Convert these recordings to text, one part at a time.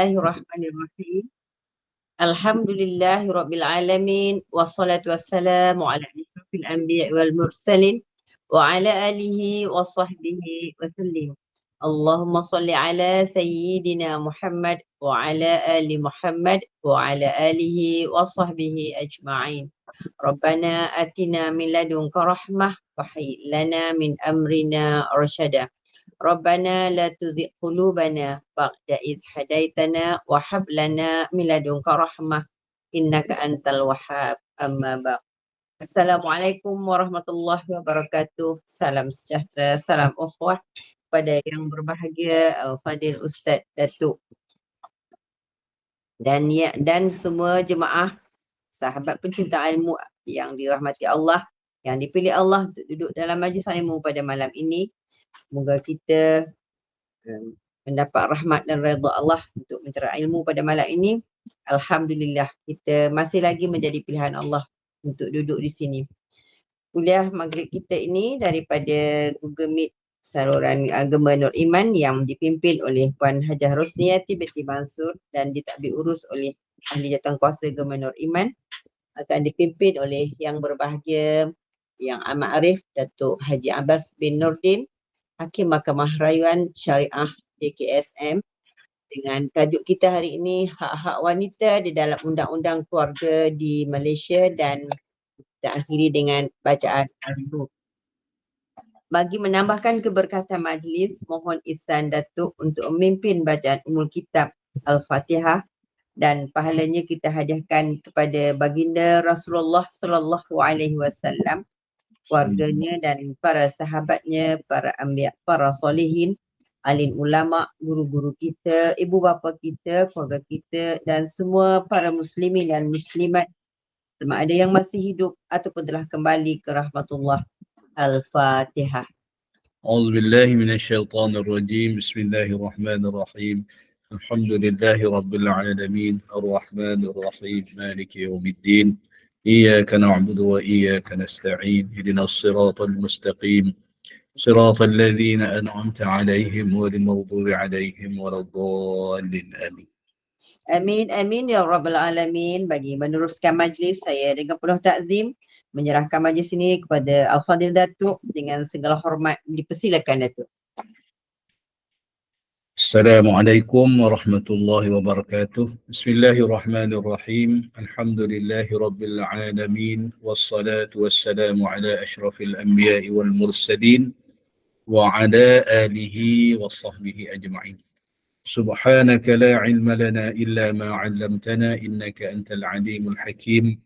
Bismillahirrahmanirrahim. Alhamdulillahirabbil alamin wassalatu wassalamu ala asyrafil anbiya'i wal mursalin wa ala alihi wa sahbihi wa sallim. Allahumma salli ala sayyidina Muhammad wa ala ali Muhammad wa ala alihi wa sahbihi ajma'in. Rabbana atina min ladunka rahmah wa hayyi lana min amrina rasyada. Rabbana la tuzigh qulubana ba'da idh hadaitana wa hab lana min ladunka rahmah innaka antal wahhab. Amma ba'd. Assalamualaikum warahmatullahi wabarakatuh. Salam sejahtera, salam ukhuwah pada yang berbahagia Al-Fadil Ustaz Datuk dan semua jemaah sahabat pencinta ilmu yang dirahmati Allah, yang dipilih Allah untuk duduk dalam majlis ilmu pada malam ini. Semoga kita mendapat rahmat dan redha Allah untuk mencari ilmu pada malam ini. Alhamdulillah, kita masih lagi menjadi pilihan Allah untuk duduk di sini. Kuliah maghrib kita ini daripada Google Meet saluran Agama Nur Iman yang dipimpin oleh Puan Hajah Rosniati binti Mansur dan ditadbir urus oleh Ahli Jawatankuasa Agama Nur Iman, akan dipimpin oleh yang berbahagia Yang Amat Arif Datuk Haji Abbas bin Nurdin, Hakim Mahkamah Rayuan Syariah JKSM, dengan tajuk kita hari ini hak-hak wanita di dalam undang-undang keluarga di Malaysia, dan kita akhiri dengan bacaan al-Ruh. Bagi menambahkan keberkatan majlis, mohon ihsan Datuk untuk memimpin bacaan umul kitab Al-Fatihah, dan pahalanya kita hadiahkan kepada baginda Rasulullah sallallahu alaihi wasallam, keluarganya dan para sahabatnya, para anbiya, para solihin, alim ulama, guru-guru kita, ibu bapa kita, keluarga kita dan semua para muslimin dan muslimat sama ada yang masih hidup ataupun telah kembali ke rahmatullah. Al-Fatihah. أعوذ بالله من الشيطان الرجيم بسم الله الرحمن الرحيم الحمد لله رب العالمين الرحمن الرحيم مالك يوم الدين إياك نعبد وإياك نستعين اهدنا الصراط المستقيم صراط الذين أنعمت عليهم غير المغضوب عليهم ولا الضالين آمين. Amin, amin ya Rabbal Alamin. Bagi meneruskan majlis, saya dengan penuh takzim menyerahkan majlis ini kepada Al-Fadil Datuk dengan segala hormat. Dipersilakan Datuk. السلام عليكم ورحمة الله وبركاته بسم الله الرحمن الرحيم الحمد لله رب العالمين والصلاة والسلام على أشرف الأنبياء والمرسلين وعلى آله وصحبه أجمعين سبحانك لا علم لنا إلا ما علمتنا إنك أنت العليم الحكيم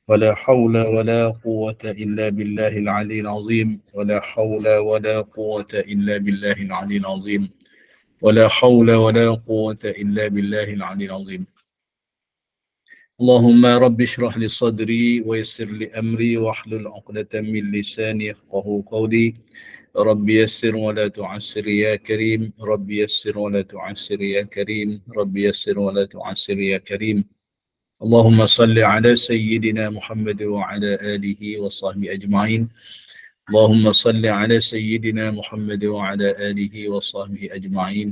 ولا حول ولا قوة إلا بالله العلي العظيم ولا حول ولا قوة إلا بالله العلي العظيم ولا حول ولا قوة إلا بالله العلي العظيم اللهم رب اشرح لي صدري ويسر لي أمري واحلل عقدة من لساني يفقهوا قولي رب يسر ولا تعسر يا كريم رب يسر ولا تعسر يا كريم رب يسر ولا تعسر يا كريم اللهم صل على سيدنا محمد وعلى آله وصحبه أجمعين اللهم صل على سيدنا محمد وعلى آله وصحبه أجمعين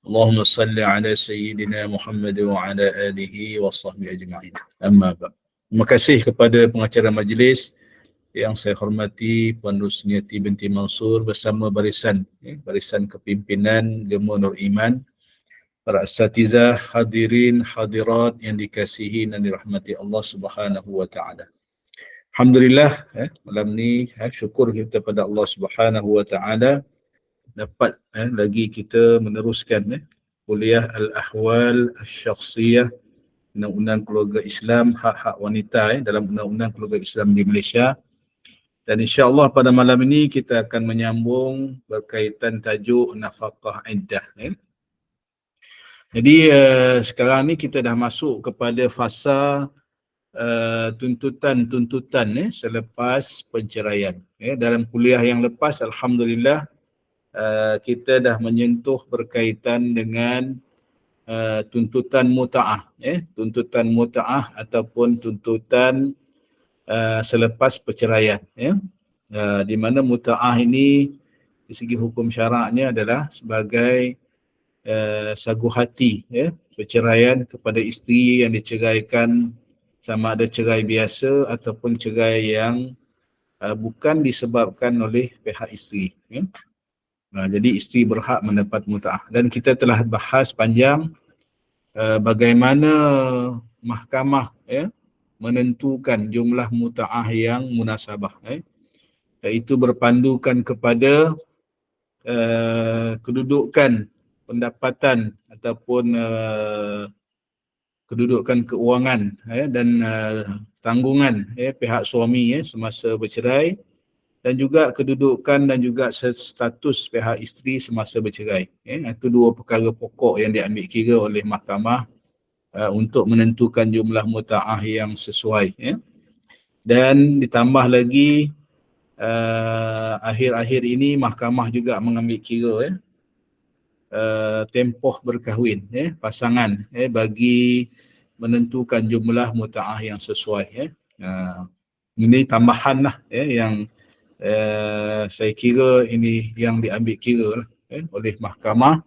اللهم صل على سيدنا محمد وعلى آله وصحبه أجمعين أما بعد. Terima kasih kepada pengacara majlis yang saya hormati Puan Rosniati binti Mansur bersama barisan kepimpinan Agama Nur Iman, para asatizah, hadirin, hadirat yang dikasihi dan dirahmati Allah Subhanahu wa taala. Alhamdulillah, malam ni syukur kita pada Allah Subhanahu wa taala dapat lagi kita meneruskan kuliah Al-Ahwal Al-Syakhsiyah Undang-Undang Keluarga Islam, hak-hak wanita dalam Undang-Undang Keluarga Islam di Malaysia. Dan insya-Allah pada malam ini kita akan menyambung berkaitan tajuk nafaqah iddah. Jadi sekarang ni kita dah masuk kepada fasa tuntutan selepas penceraian. Dalam kuliah yang lepas, alhamdulillah, kita dah menyentuh berkaitan dengan tuntutan muta'ah, tuntutan muta'ah ataupun tuntutan selepas perceraian, di mana muta'ah ini di segi hukum syaraknya adalah sebagai sagu hati, ya, perceraian kepada isteri yang diceraikan, sama ada cerai biasa ataupun cerai yang bukan disebabkan oleh pihak isteri, ya. Jadi isteri berhak mendapat mut'ah, dan kita telah bahas panjang bagaimana mahkamah, ya, menentukan jumlah mut'ah yang munasabah, iaitu berpandukan kepada kedudukan pendapatan ataupun kedudukan keuangan, dan tanggungan, pihak suami, semasa bercerai, dan juga kedudukan dan juga status pihak isteri semasa bercerai. Itu dua perkara pokok yang diambil kira oleh mahkamah untuk menentukan jumlah muta'ah yang sesuai. Dan ditambah lagi akhir-akhir ini mahkamah juga mengambil kira tempoh berkahwin, pasangan, bagi menentukan jumlah muta'ah yang sesuai. Ini tambahan lah, yang saya kira ini yang diambil kira oleh mahkamah,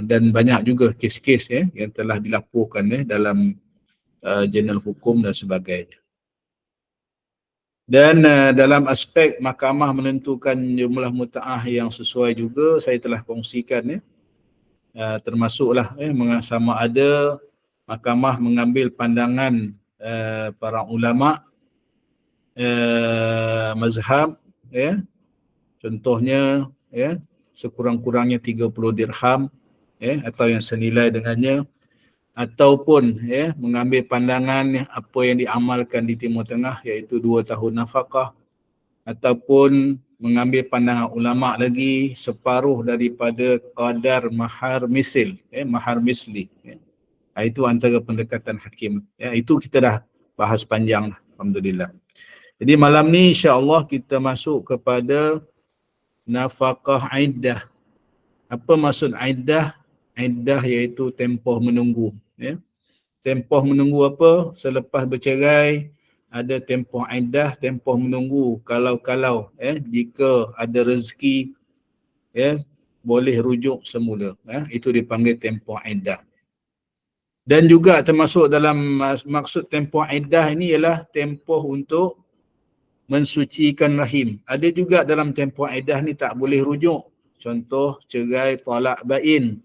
dan banyak juga kes-kes yang telah dilaporkan dalam jurnal hukum dan sebagainya. Dan dalam aspek mahkamah menentukan jumlah muta'ah yang sesuai juga, saya telah kongsikan, termasuklah sama ada mahkamah mengambil pandangan para ulama mazhab, contohnya, sekurang-kurangnya 30 dirham, atau yang senilai dengannya, ataupun mengambil pandangan apa yang diamalkan di Timur Tengah, iaitu 2 tahun nafkah, ataupun mengambil pandangan ulama lagi separuh daripada qadar mahar misil, mahar misli. Itu antara pendekatan hakim. Itu kita dah bahas panjang, alhamdulillah. Jadi malam ni insya-Allah kita masuk kepada nafkah iddah. Apa maksud iddah? Iddah iaitu tempoh menunggu, Tempoh menunggu apa? Selepas bercerai ada tempoh iddah, tempoh menunggu. Kalau jika ada rezeki, boleh rujuk semula, itu dipanggil tempoh iddah. Dan juga termasuk dalam maksud tempoh iddah ini ialah tempoh untuk mensucikan rahim. Ada juga dalam tempoh iddah ni tak boleh rujuk. Contoh cerai talak bain,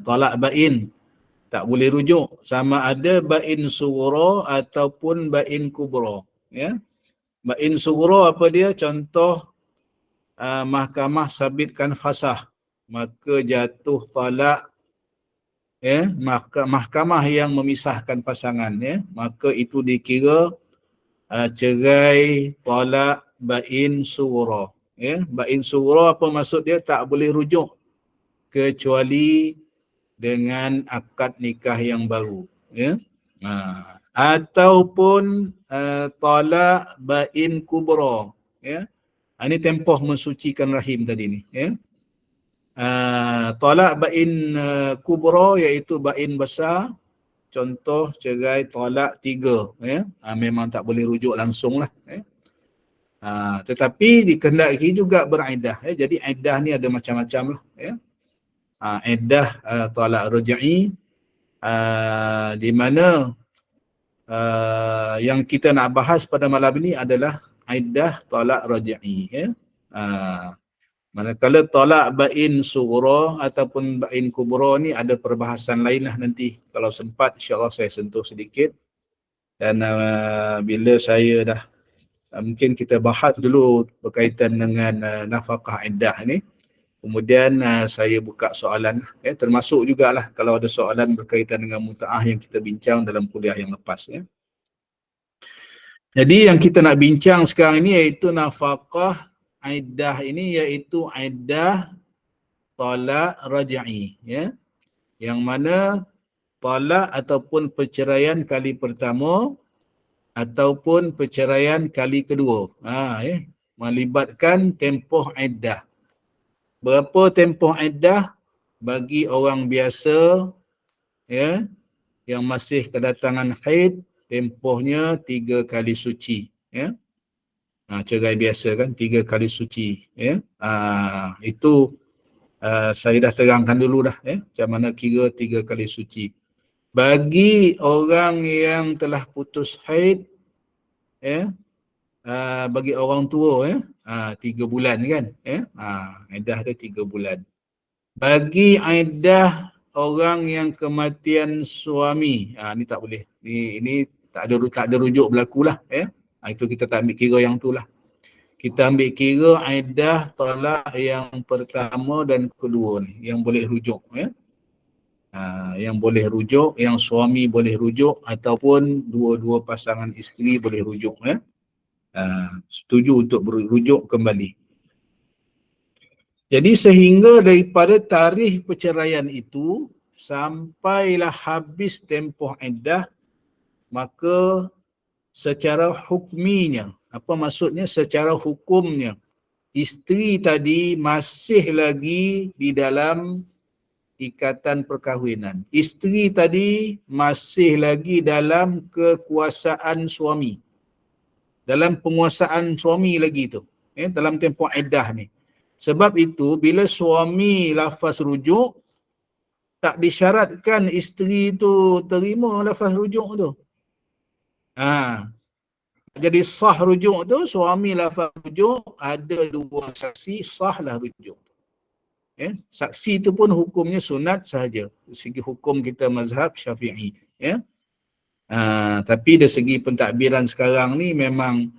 talak bain tak boleh rujuk, sama ada bain sughra ataupun bain kubra, Bain sughra apa dia? Contoh mahkamah sabitkan fasah, maka jatuh talak, mahkamah yang memisahkan pasangan, maka itu dikira cerai talak bain sughra. Bain sughra apa maksud dia? Tak boleh rujuk kecuali dengan akad nikah yang baru, ataupun talak bain kubra, ini tempoh mensucikan rahim tadi ni, talak bain kubra iaitu bain besar. Contoh cerai talak 3, memang tak boleh rujuk langsung lah, tetapi dikehendaki juga beriddah, jadi iddah ni ada macam-macam lah, iddah talak raj'i, di mana yang kita nak bahas pada malam ini adalah iddah talak raj'i, manakala talak bain sughra ataupun bain kubra ni ada perbahasan lain lah nanti. Kalau sempat insya-Allah saya sentuh sedikit. Dan bila saya dah mungkin kita bahas dulu berkaitan dengan nafkah iddah ni. Kemudian saya buka soalan, termasuk jugalah kalau ada soalan berkaitan dengan muta'ah yang kita bincang dalam kuliah yang lepas, Jadi yang kita nak bincang sekarang ini iaitu nafkah iddah ini, iaitu iddah talak raj'i, yang mana talak ataupun perceraian kali pertama ataupun perceraian kali kedua, melibatkan tempoh iddah. Berapa tempoh iddah bagi orang biasa, yang masih kedatangan haid? Tempohnya 3 kali suci, Cerai biasa kan, 3 kali suci. Ya. Itu saya dah terangkan dulu dah. Macam mana kira 3 kali suci. Bagi orang yang telah putus haid, bagi orang tua, 3 bulan kan. Iddah dia 3 bulan. Bagi iddah orang yang kematian suami, ni tak boleh. Ini tak ada rujuk berlaku lah. Itu kita tak ambil kira yang tu lah. Kita ambil kira iddah talak yang pertama dan kedua ni, yang boleh rujuk. Yang boleh rujuk, yang suami boleh rujuk ataupun dua-dua pasangan isteri boleh rujuk. Setuju untuk berujuk kembali. Jadi sehingga daripada tarikh perceraian itu sampailah habis tempoh iddah, maka secara hukminya, apa maksudnya secara hukumnya, isteri tadi masih lagi di dalam ikatan perkahwinan. Isteri tadi masih lagi dalam kekuasaan suami. Dalam penguasaan suami lagi tu. Dalam tempoh iddah ni. Sebab itu bila suami lafaz rujuk, tak disyaratkan isteri tu terima lafaz rujuk tu. Jadi sah rujuk tu, suami lafaz rujuk, ada 2 saksi, sahlah rujuk. Saksi tu pun hukumnya sunat sahaja. Dari segi hukum kita mazhab Syafi'i. Tapi dari segi pentadbiran sekarang ni memang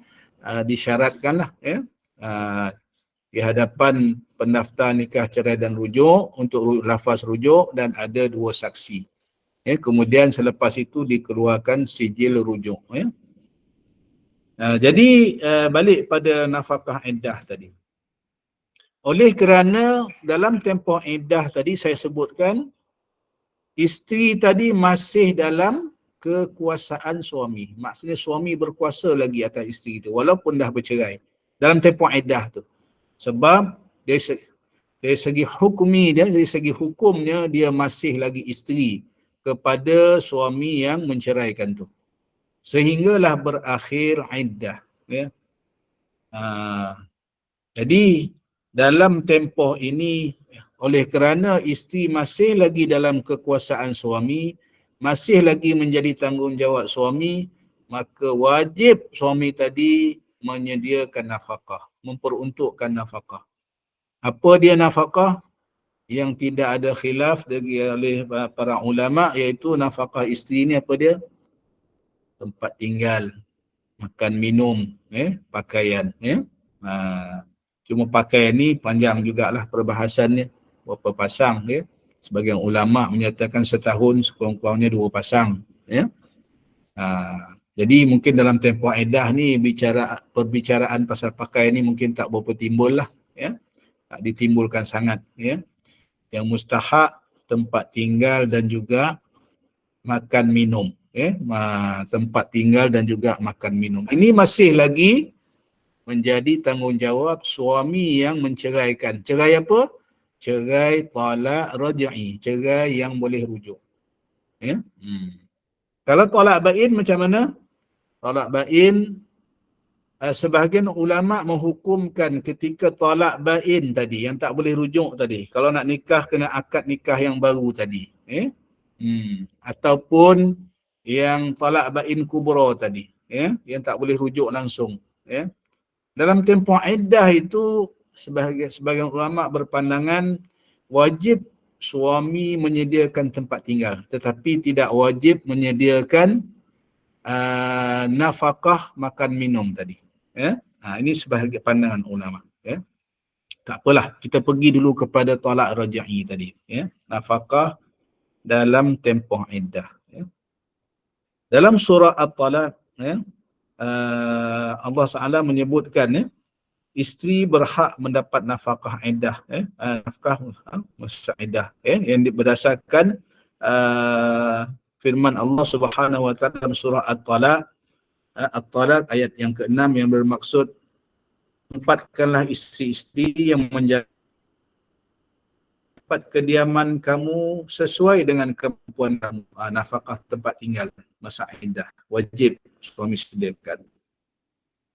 disyaratkanlah di hadapan pendaftar nikah cerai dan rujuk untuk lafaz rujuk dan ada 2 saksi. Kemudian selepas itu dikeluarkan sijil rujuk. Jadi balik pada nafkah iddah tadi. Oleh kerana dalam tempoh iddah tadi saya sebutkan, isteri tadi masih dalam kekuasaan suami. Maksudnya suami berkuasa lagi atas isteri itu walaupun dah bercerai dalam tempoh iddah tu. Sebab dari segi hukumi dia, dari segi hukumnya dia masih lagi isteri kepada suami yang menceraikan tu. Sehinggalah berakhir iddah. Jadi dalam tempoh ini, oleh kerana isteri masih lagi dalam kekuasaan suami, masih lagi menjadi tanggungjawab suami, maka wajib suami tadi menyediakan nafkah, memperuntukkan nafkah. Apa dia nafkah? Yang tidak ada khilaf oleh para ulama, iaitu nafkah isteri ni apa dia? Tempat tinggal, makan minum, pakaian. Cuma pakaian ni panjang jugalah perbahasannya, berapa pasang. Sebagian ulama menyatakan setahun sekurang-kurangnya 2 pasang. Jadi mungkin dalam tempoh iddah ni perbicaraan pasal pakaian ni mungkin tak berapa timbul lah. Tak ditimbulkan sangat. Yang mustahak tempat tinggal dan juga makan minum. Tempat tinggal dan juga makan minum. Ini masih lagi menjadi tanggungjawab suami yang menceraikan. Cerai apa? Cerai talak raj'i. Cerai yang boleh rujuk. Kalau talak bain macam mana? Talak bain, sebahagian ulama menghukumkan ketika talak bain tadi, yang tak boleh rujuk tadi. Kalau nak nikah, kena akad nikah yang baru tadi. Ataupun yang talak bain kubra tadi. Yang tak boleh rujuk langsung. Dalam tempoh iddah itu, sebahagian ulama berpandangan wajib suami menyediakan tempat tinggal, tetapi tidak wajib menyediakan nafkah makan minum tadi. Ini sebahagian pandangan ulama. Tak apalah, kita pergi dulu kepada talak raj'i tadi. Nafkah dalam tempoh iddah. Dalam surah At-Talaq, Allah SWT menyebutkan isteri berhak mendapat nafkah iddah, nafkah masa iddah, yang berdasarkan firman Allah Subhanahu wa taala dalam surah At-Talaq ayat yang ke-6 yang bermaksud tempatkanlah isteri-isteri yang menjaga tempat kediaman kamu sesuai dengan kemampuan kamu. Nafkah tempat tinggal masa iddah wajib suami sediakan.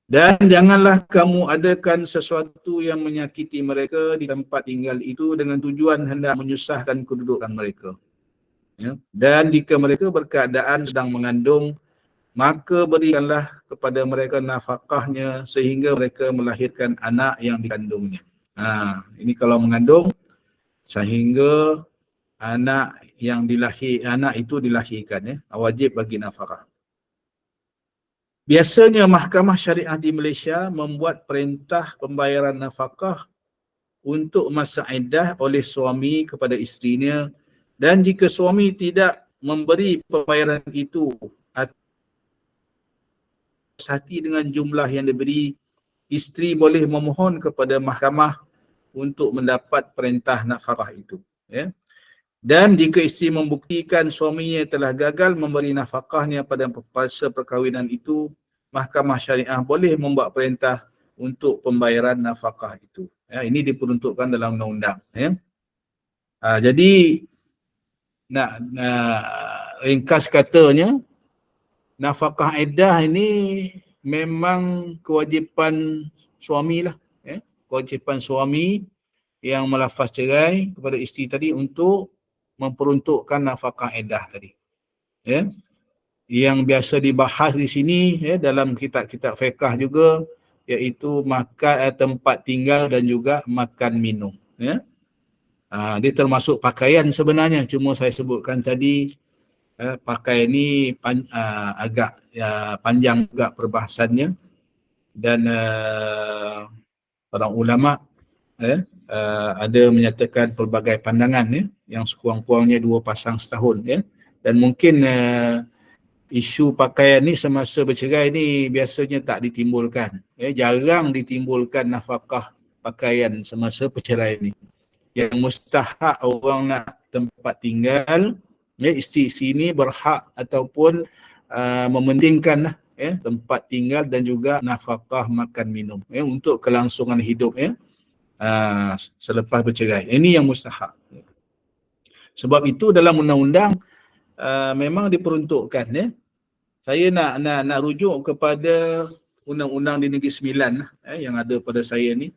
Dan janganlah kamu adakan sesuatu yang menyakiti mereka di tempat tinggal itu dengan tujuan hendak menyusahkan kedudukan mereka. Ya. Dan jika mereka berkeadaan sedang mengandung, maka berikanlah kepada mereka nafkahnya sehingga mereka melahirkan anak yang dikandungnya. Ini kalau mengandung sehingga anak itu dilahirkan, ya, wajib bagi nafkah. Biasanya mahkamah syariah di Malaysia membuat perintah pembayaran nafkah untuk masa iddah oleh suami kepada isterinya, dan jika suami tidak memberi pembayaran itu atas hati dengan jumlah yang diberi, isteri boleh memohon kepada mahkamah untuk mendapat perintah nafkah itu. Ya. Dan jika isteri membuktikan suaminya telah gagal memberi nafkahnya pada masa perkahwinan itu, mahkamah syariah boleh membuat perintah untuk pembayaran nafkah itu. Ya, ini diperuntukkan dalam undang-undang. Ya. Jadi nak ringkas katanya, nafkah iddah ini memang kewajipan suami lah. Ya. Kewajipan suami yang melafaz cerai kepada isteri tadi untuk memperuntukkan nafkah iddah tadi. Ya. Yang biasa dibahas di sini, ya, dalam kitab-kitab fiqh juga, iaitu makan, tempat tinggal dan juga makan minum. Ya. Dia termasuk pakaian sebenarnya, cuma saya sebutkan tadi pakaian ni agak panjang juga perbahasannya, dan para ulama ada menyatakan pelbagai pandangan, ya, yang sekurang-kurangnya 2 pasang setahun, ya. Dan mungkin isu pakaian ni semasa bercerai ni biasanya tak ditimbulkan, ya. Jarang ditimbulkan nafkah pakaian semasa perceraian ni. Yang mustahak orang nak tempat tinggal, ya, isteri ni berhak ataupun mementingkan lah, ya, tempat tinggal dan juga nafkah makan minum, ya, untuk kelangsungan hidup, ya, selepas bercerai. Ini yang mustahak. Sebab itu dalam undang-undang memang diperuntukkan, ya. Saya nak rujuk kepada undang-undang di Negeri Sembilan yang ada pada saya ni,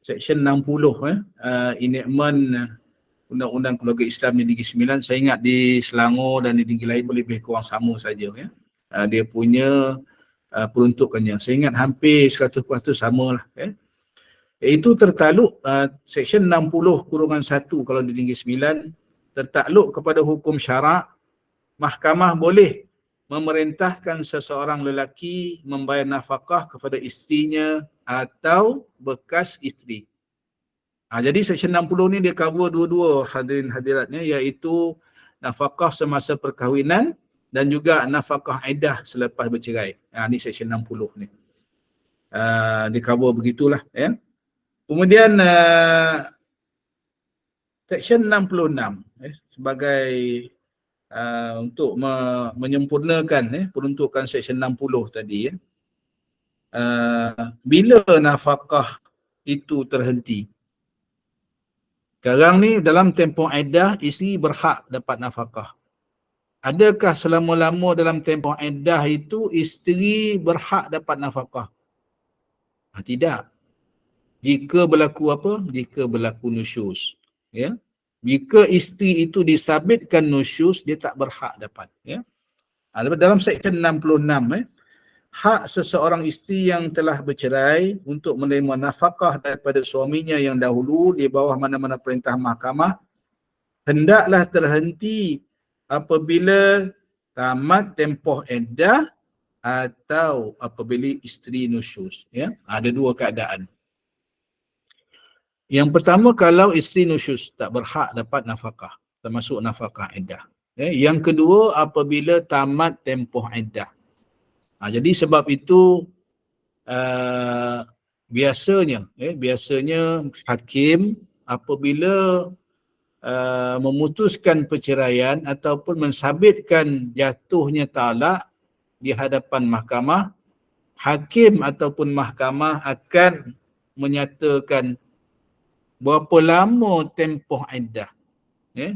Seksyen 60, enactment Undang-Undang Keluarga Islam di Negeri Sembilan. Saya ingat di Selangor dan di negeri lain lebih kurang sama saja, ya. Dia punya peruntukannya. Saya ingat hampir 100% sama lah, ya. Itu tertakluk Seksyen 60(1) kalau di Negeri Sembilan, tertakluk kepada hukum syarak. Mahkamah boleh memerintahkan seseorang lelaki membayar nafkah kepada isterinya atau bekas isteri. Jadi Seksyen 60 ni dia cover dua-dua, hadirin hadiratnya, iaitu nafkah semasa perkahwinan dan juga nafkah iddah selepas bercerai. Ni Seksyen 60 ni. Dia cover begitulah, ya. Kemudian Seksyen 66 sebagai untuk menyempurnakan peruntukan Seksyen 60 tadi, ya. Bila nafkah itu terhenti? Sekarang ni dalam tempoh iddah, isteri berhak dapat nafkah. Adakah selama-lama dalam tempoh iddah itu isteri berhak dapat nafkah? Tidak. Jika berlaku apa? Jika berlaku nusyuz, ya. Jika isteri itu disabitkan nusyuz, dia tak berhak dapat, ya. Dalam Seksyen 66, hak seseorang isteri yang telah bercerai untuk menerima nafkah daripada suaminya yang dahulu di bawah mana-mana perintah mahkamah hendaklah terhenti apabila tamat tempoh iddah atau apabila isteri nusyuz, ya. Ada dua keadaan. Yang pertama, kalau isteri nusyuz, tak berhak dapat nafkah, termasuk nafkah iddah. Yang kedua, apabila tamat tempoh iddah. Jadi sebab itu biasanya hakim apabila memutuskan perceraian ataupun mensabitkan jatuhnya talak di hadapan mahkamah, hakim ataupun mahkamah akan menyatakan berapa lama tempoh iddah.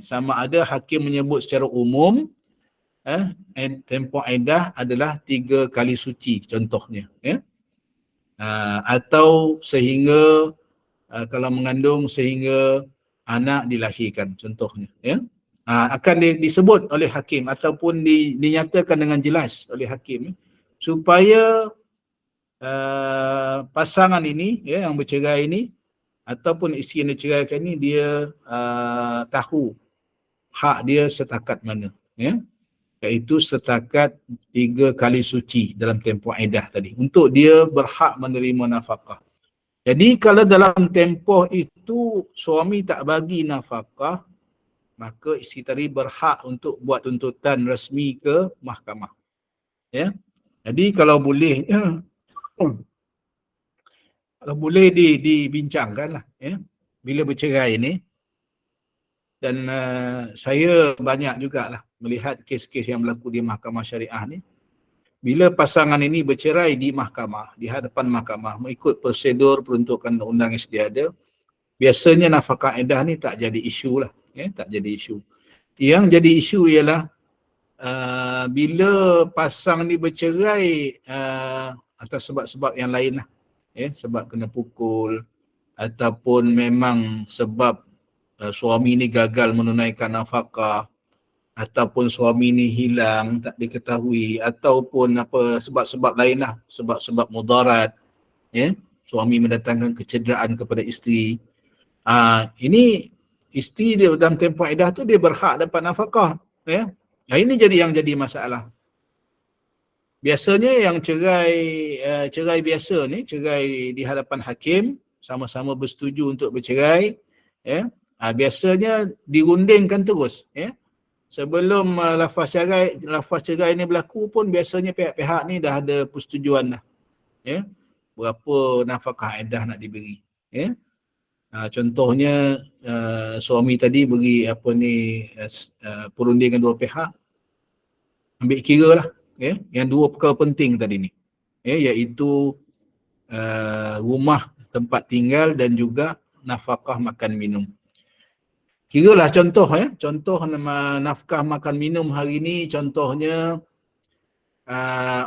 Sama ada hakim menyebut secara umum tempoh iddah adalah 3 kali suci contohnya, ya. atau sehingga kalau mengandung sehingga anak dilahirkan contohnya, ya. Akan disebut oleh hakim ataupun dinyatakan dengan jelas oleh hakim, supaya pasangan ini, ya, yang bercerai ini ataupun isteri yang diceraikan ini, dia tahu hak dia setakat mana, ya, iaitu setakat 3 kali suci dalam tempoh iddah tadi untuk dia berhak menerima nafkah. Jadi kalau dalam tempoh itu suami tak bagi nafkah, maka isteri tadi berhak untuk buat tuntutan rasmi ke mahkamah, ya. Jadi kalau boleh kalau boleh dibincangkan lah, ya, bila bercerai ni. Dan saya banyak jugalah melihat kes-kes yang berlaku di mahkamah syariah ni. Bila pasangan ini bercerai di mahkamah, di hadapan mahkamah, mengikut prosedur peruntukan undang-undang yang sedia ada, biasanya nafkah iddah ni tak jadi isu lah, ya, tak jadi isu. Yang jadi isu ialah bila pasang ni bercerai atas sebab-sebab yang lain lah, ya, sebab kena pukul ataupun memang sebab suami ni gagal menunaikan nafkah, ataupun suami ni hilang tak diketahui, ataupun apa sebab-sebab lain lah, sebab-sebab mudarat, ya, suami mendatangkan kecederaan kepada isteri. Ini isteri dia dalam tempoh iddah tu dia berhak dapat nafkah, ya. Ini yang jadi masalah. Biasanya yang cerai biasa ni, cerai di hadapan hakim, sama-sama bersetuju untuk bercerai, ya. Biasanya dirundingkan terus, ya. Sebelum lafaz cerai ni berlaku pun biasanya pihak-pihak ni dah ada persetujuan dah, ya, berapa nafkah iddah nak diberi, ya. Contohnya suami tadi beri perundingan dua pihak, ambil kira lah, ya, yang dua perkara penting tadi ni, ya, iaitu rumah tempat tinggal dan juga nafkah makan minum. Kiralah contoh, ya, contoh nafkah makan minum hari ni, contohnya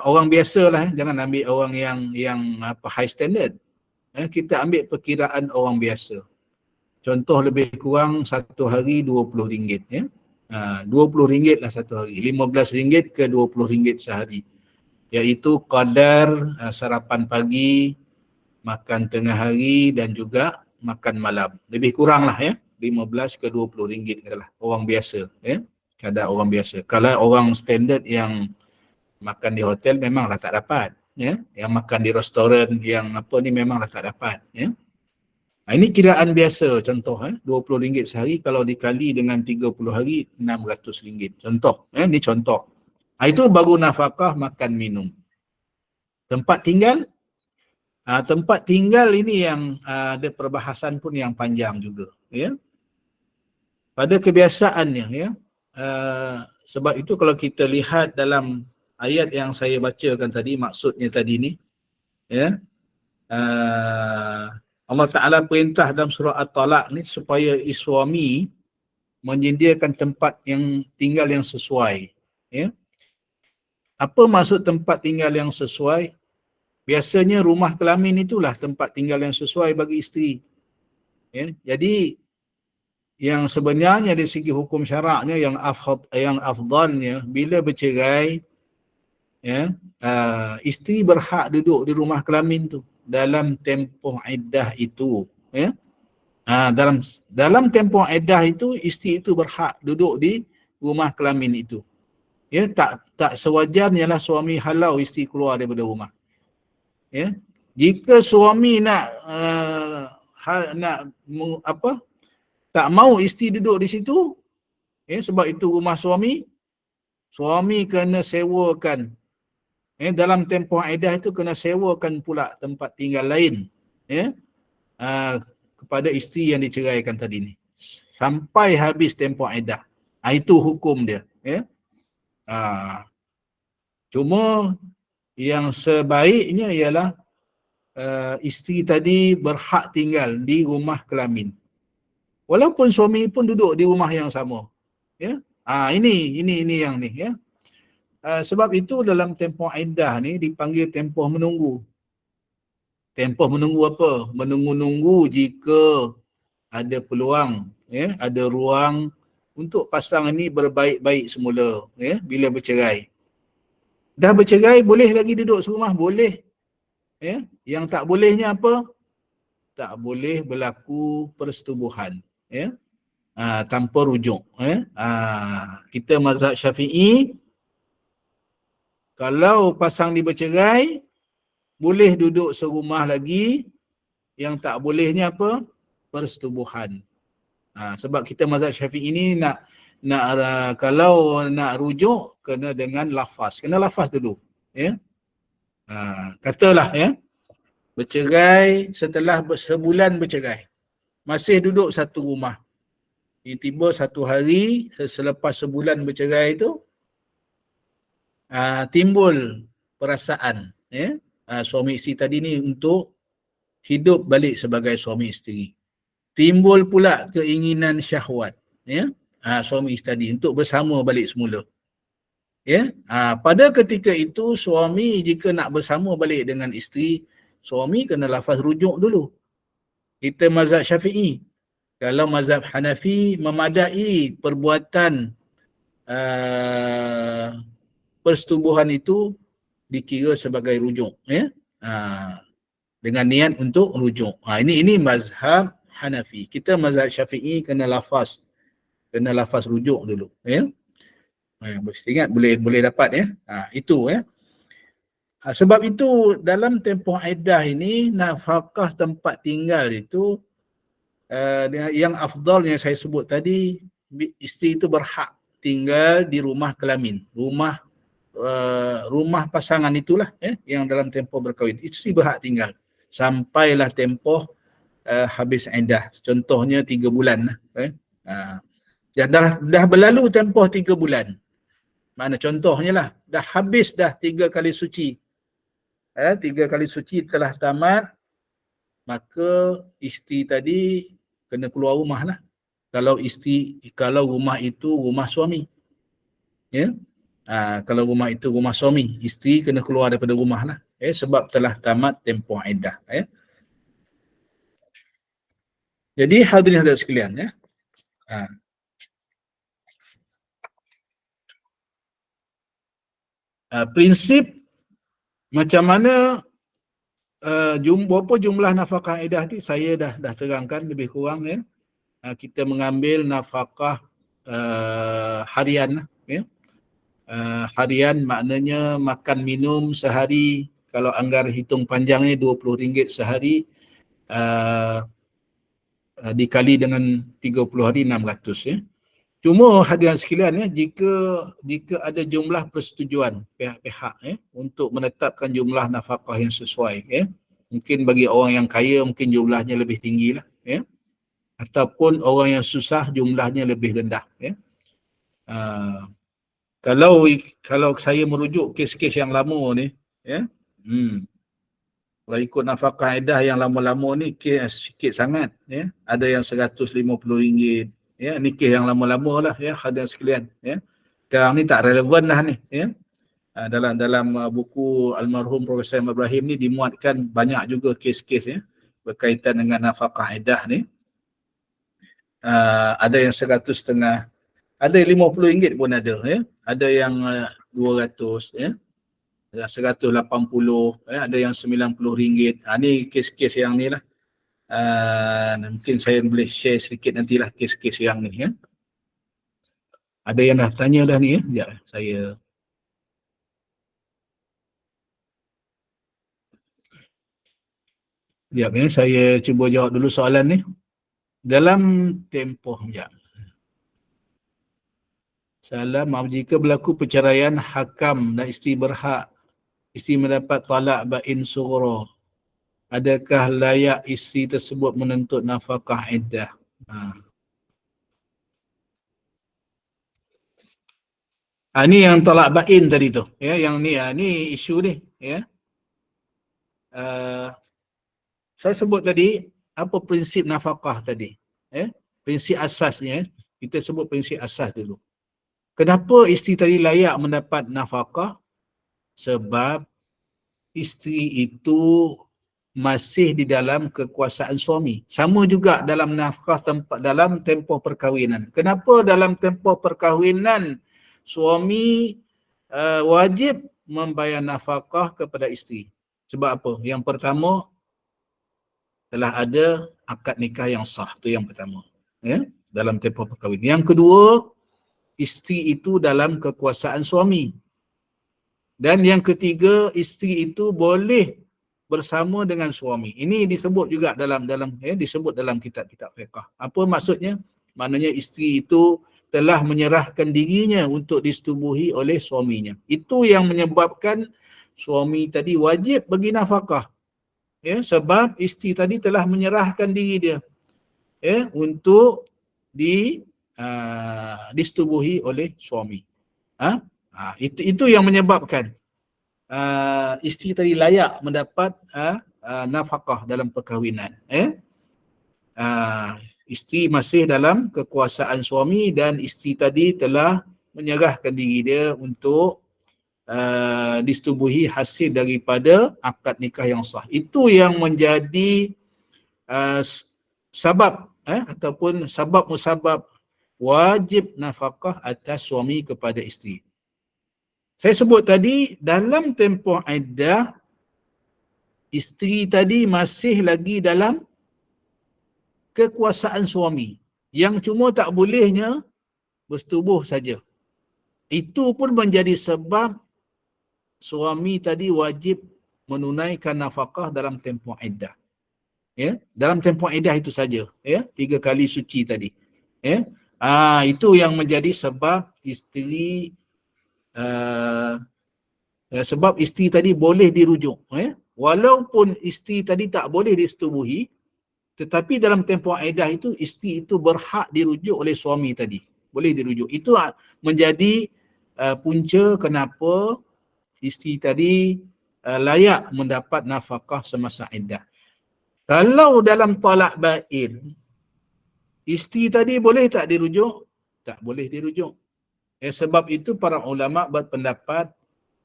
orang biasa lah, jangan ambil orang yang high standard. Kita ambil perkiraan orang biasa. Contoh lebih kurang satu hari RM20, ya. RM20 lah satu hari, RM15 ke RM20 sehari. Iaitu kadar sarapan pagi, makan tengah hari dan juga makan malam. Lebih kurang lah, ya, RM15 ke RM20 adalah orang biasa, ya. Kadar orang biasa. Kalau orang standard yang makan di hotel memanglah tak dapat, ya. Yang makan di restoran yang ni memanglah tak dapat, ya. Ini kiraan biasa contoh, RM20 sehari kalau dikali dengan 30 hari RM600. Contoh, ini contoh. Itu baru nafkah makan minum. Tempat tinggal ini yang ada perbahasan pun yang panjang juga, ya. Pada kebiasaannya, ya. Sebab itu kalau kita lihat dalam ayat yang saya bacakan tadi, maksudnya tadi ni, ya, Allah Ta'ala perintah dalam surah At-Talaq ni supaya suami menyediakan tempat yang tinggal yang sesuai, ya. Apa maksud tempat tinggal yang sesuai? Biasanya rumah kelamin itulah tempat tinggal yang sesuai bagi isteri, ya. Jadi yang sebenarnya dari segi hukum syaraknya yang afdalnya bila bercerai, ya, isteri berhak duduk di rumah kelamin tu dalam tempoh iddah itu, ya. Dalam tempoh iddah itu isteri itu berhak duduk di rumah kelamin itu, ya. Tak sewajarnya lah suami halau isteri keluar daripada rumah, ya. Jika suami tak mau isteri duduk di situ, ya, sebab itu rumah suami kena sewakan, ya, dalam tempoh iddah itu kena sewakan pula tempat tinggal lain, ya, kepada isteri yang diceraikan tadi ni sampai habis tempoh iddah. Itu hukum dia, ya. Cuma yang sebaiknya ialah isteri tadi berhak tinggal di rumah kelamin walaupun suami pun duduk di rumah yang sama, ya. Ini yang ni, ya. Sebab itu dalam tempoh iddah ni dipanggil tempoh menunggu. Tempoh menunggu apa? Menunggu-nunggu jika ada peluang, ya, ada ruang untuk pasangan ni berbaik-baik semula, ya, bila bercerai. Dah bercerai boleh lagi duduk serumah? Boleh. Ya. Yang tak bolehnya apa? Tak boleh berlaku persetubuhan, ya. Tanpa rujuk, ya. Kita mazhab Syafi'i, kalau pasang ni bercerai boleh duduk serumah lagi. Yang tak bolehnya apa? Persetubuhan. Sebab kita mazhab Syafi'i ini nak kalau nak rujuk kena dengan lafaz. Kena lafaz dulu, ya. Katalah, ya, bercerai setelah sebulan bercerai. Masih duduk satu rumah. Tiba-tiba satu hari selepas sebulan bercerai itu timbul perasaan, ya, suami isteri tadi ni untuk hidup balik sebagai suami isteri. Timbul pula keinginan syahwat, ya, suami isteri tadi untuk bersama balik semula. Ya, pada ketika itu suami jika nak bersama balik dengan isteri, suami kena lafaz rujuk dulu. Kita mazhab Syafi'i. Kalau mazhab Hanafi memadai perbuatan persetubuhan itu dikira sebagai rujuk, ya. Dengan niat untuk rujuk. Ini mazhab Hanafi. Kita mazhab Syafi'i kena lafaz rujuk dulu, ya. Mesti ingat boleh dapat, ya. Itu, ya. Sebab itu dalam tempoh iddah ini nafkah tempat tinggal itu yang afdal yang saya sebut tadi, isteri itu berhak tinggal di rumah kelamin, rumah pasangan itulah, yang dalam tempoh berkahwin. Isteri berhak tinggal sampailah tempoh habis iddah. Contohnya 3 bulan lah. Dah berlalu tempoh 3 bulan. Mana contohnya lah, dah habis dah 3 kali suci. 3 kali suci telah tamat, maka isteri tadi kena keluar rumah lah. Kalau rumah itu rumah suami, ya. Kalau rumah itu rumah suami, isteri kena keluar daripada rumah lah, sebab telah tamat tempoh iddah, ya. Jadi hadirin hadirat sekalian, ya. Prinsip macam mana berapa jumlah nafkah iddah ni saya dah terangkan lebih kurang, ya. Kita mengambil nafkah harian, ya. Harian maknanya makan minum sehari, kalau anggar hitung panjang ni RM20 sehari, dikali dengan 30 hari 600, ya. Cuma hadirin sekalian, ya, jika ada jumlah persetujuan pihak-pihak, ya, untuk menetapkan jumlah nafkah yang sesuai, ya. Mungkin bagi orang yang kaya mungkin jumlahnya lebih tinggi lah, ya. Ataupun orang yang susah jumlahnya lebih rendah, ya. Kalau saya merujuk kes-kes yang lama ni, ya, kalau ikut nafkah iddah yang lama-lama ni kes sikit sangat, ya. Ada yang RM150, ya. Ni kes yang lama-lama lah, ya, hadirin sekalian, ya. Sekarang ni tak relevan lah ni, ya. Dalam buku almarhum Profesor Ibrahim ni dimuatkan banyak juga kes-kes, ya, berkaitan dengan nafkah iddah ni. Ada yang RM150, ada RM50 pun ada, ya. Ada yang RM200, ya. RM180, ya. Ada yang RM90. Ni kes-kes yang ni lah. Mungkin saya boleh share sedikit nantilah kes-kes yang ni, ya. Ada yang dah tanya dah ni, ya. Sekejap, saya cuba jawab dulu soalan ni. Dalam tempoh, jika berlaku perceraian hakam dan isteri berhak, isteri mendapat talak bain sughra, adakah layak isteri tersebut menuntut nafkah iddah? Ni yang talak bain tadi tu, ya. Yang ni isu ni, ya. Saya sebut tadi apa prinsip nafkah tadi, ya. Prinsip asasnya, kita sebut prinsip asas dulu. Kenapa isteri tadi layak mendapat nafkah? Sebab isteri itu masih di dalam kekuasaan suami. Sama juga dalam nafkah dalam tempoh perkahwinan. Kenapa dalam tempoh perkahwinan suami wajib membayar nafkah kepada isteri? Sebab apa? Yang pertama, telah ada akad nikah yang sah. Itu yang pertama. Ya? Dalam tempoh perkahwinan. Yang kedua, isteri itu dalam kekuasaan suami. Dan yang ketiga, isteri itu boleh bersama dengan suami. Ini disebut juga disebut dalam kitab-kitab fiqh. Apa maksudnya? Maknanya isteri itu telah menyerahkan dirinya untuk disetubuhi oleh suaminya. Itu yang menyebabkan suami tadi wajib bagi nafkah. Ya, sebab isteri tadi telah menyerahkan diri dia untuk disetubuhi oleh suami. Itu yang menyebabkan isteri tadi layak mendapat nafkah dalam perkahwinan. Isteri masih dalam kekuasaan suami dan isteri tadi telah menyerahkan diri dia untuk disetubuhi hasil daripada akad nikah yang sah. Itu yang menjadi sebab ataupun sebab musabab wajib nafkah atas suami kepada isteri. Saya sebut tadi dalam tempoh iddah, isteri tadi masih lagi dalam kekuasaan suami. Yang cuma tak bolehnya bersetubuh saja. Itu pun menjadi sebab suami tadi wajib menunaikan nafkah dalam tempoh iddah. Ya, dalam tempoh iddah itu saja, 3 kali suci tadi. Itu yang menjadi sebab isteri sebab isteri tadi boleh dirujuk. Walaupun isteri tadi tak boleh disetubuhi, tetapi dalam tempoh iddah itu isteri itu berhak dirujuk oleh suami tadi. Boleh dirujuk. Itu menjadi punca kenapa isteri tadi layak mendapat nafkah semasa iddah. Kalau dalam talak bain, isteri tadi boleh tak dirujuk? Tak boleh dirujuk. Sebab itu para ulama berpendapat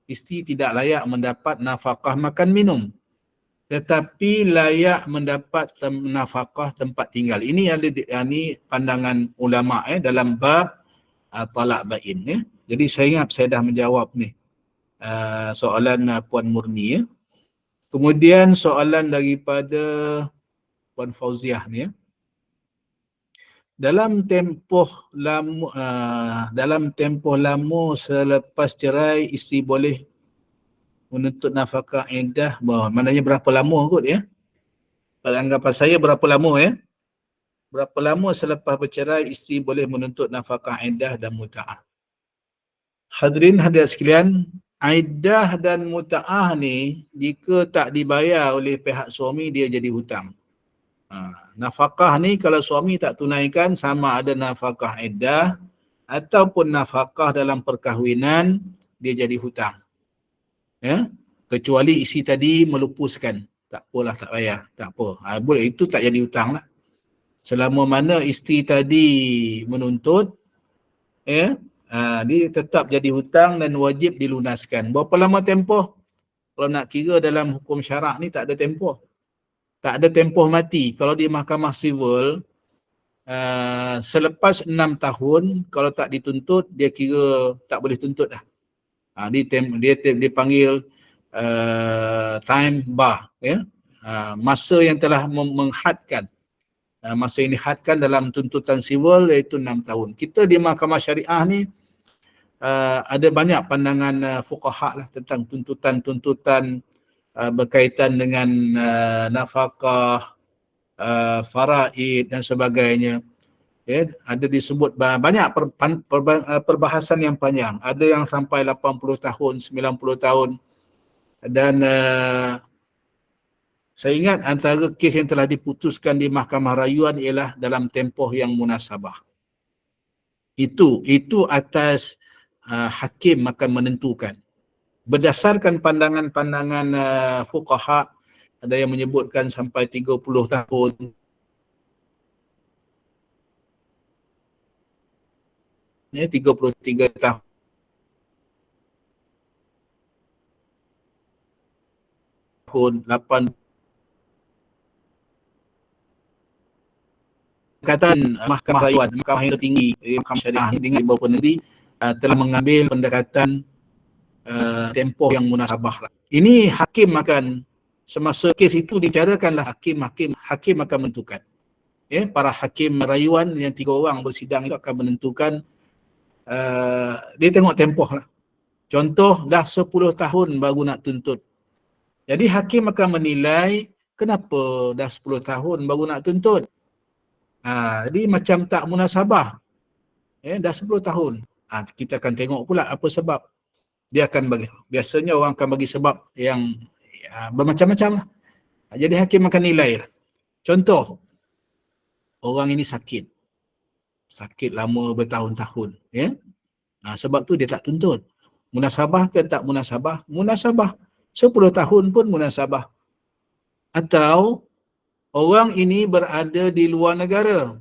isteri tidak layak mendapat nafkah makan minum, tetapi layak mendapat nafkah tempat tinggal. Ini pandangan ulama dalam bab talak bain. Jadi saya ingat saya dah menjawab ni soalan Puan Murni. Kemudian soalan daripada Puan Fauziah ni. Dalam tempoh lama selepas cerai, isteri boleh menuntut nafkah iddah. Maknanya berapa lama kot Pada anggapan saya berapa lama Berapa lama selepas bercerai isteri boleh menuntut nafkah iddah dan muta'ah. Hadirin hadirat sekalian, iddah dan muta'ah ni jika tak dibayar oleh pihak suami, dia jadi hutang. Nafkah ni kalau suami tak tunaikan, sama ada nafkah iddah ataupun nafkah dalam perkahwinan, dia jadi hutang. Kecuali isi tadi melupuskan, tak apalah, tak payah, tak apa. Boleh, itu tak jadi hutang lah. Selama mana isteri tadi menuntut, dia tetap jadi hutang dan wajib dilunaskan. Berapa lama tempoh? Kalau nak kira dalam hukum syarak ni tak ada tempoh. Tak ada tempoh mati. Kalau di mahkamah sivil, selepas 6 tahun, kalau tak dituntut, dia kira tak boleh tuntut dah. Dia panggil time bar. Masa yang telah menghadkan. Masa yang dihadkan dalam tuntutan sivil iaitu 6 tahun. Kita di mahkamah syariah ni ada banyak pandangan fuqaha lah tentang tuntutan-tuntutan berkaitan dengan nafkah, faraid dan sebagainya. Ada disebut banyak perbahasan yang panjang. Ada yang sampai 80 tahun, 90 tahun. Dan saya ingat antara kes yang telah diputuskan di mahkamah rayuan ialah dalam tempoh yang munasabah. Itu atas hakim akan menentukan. Berdasarkan pandangan-pandangan fuqaha, ada yang menyebutkan sampai 30 tahun. Ya, 33 tahun, 8 pendekatan Mahkamah Rayuan, Mahkamah yang tertinggi, Mahkamah Syariah dengan beberapa negeri telah mengambil pendekatan tempoh yang munasabah. Ini hakim akan, semasa kes itu dibicarakanlah, hakim akan menentukan. Ya, para hakim rayuan yang 3 orang bersidang itu akan menentukan, dia tengok tempoh lah. Contoh, dah 10 tahun baru nak tuntut. Jadi hakim akan menilai kenapa dah 10 tahun baru nak tuntut. Jadi macam tak munasabah. Dah 10 tahun. Kita akan tengok pula apa sebab. Dia akan bagi, biasanya orang akan bagi sebab yang bermacam-macam lah. Jadi hakim akan nilai lah. Contoh, orang ini sakit lama bertahun-tahun, ya. Sebab tu dia tak tuntut. Munasabah ke tak munasabah? Munasabah. 10 tahun pun munasabah. Atau orang ini berada di luar negara.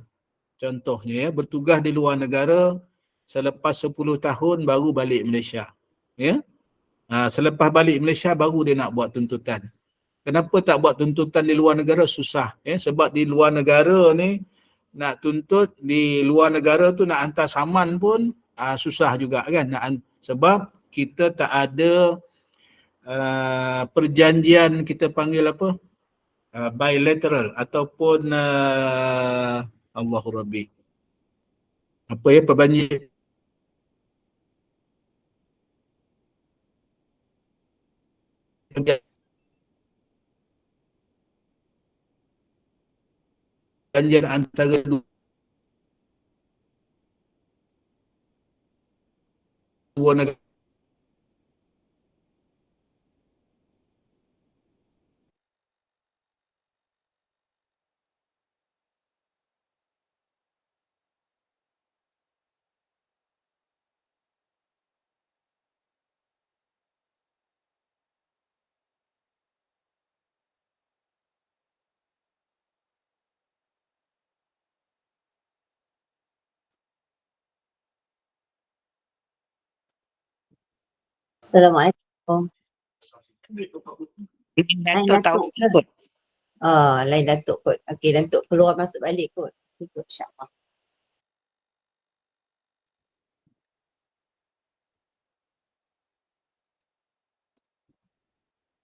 Contohnya, bertugas di luar negara, selepas 10 tahun baru balik Malaysia. Ya. Selepas balik Malaysia baru dia nak buat tuntutan. Kenapa tak buat tuntutan di luar negara? Susah. Sebab di luar negara ni, nak tuntut di luar negara tu nak hantar saman pun susah juga kan. Sebab kita tak ada perjanjian, kita panggil apa? Bilateral ataupun Allahu Rabbi. Apa ya, perjanjian antara dua negara. Assalamualaikum. Datuk tahu ikut. Lain Datuk kot. Okey, Datuk keluar masuk balik kot. Ikut insyaAllah.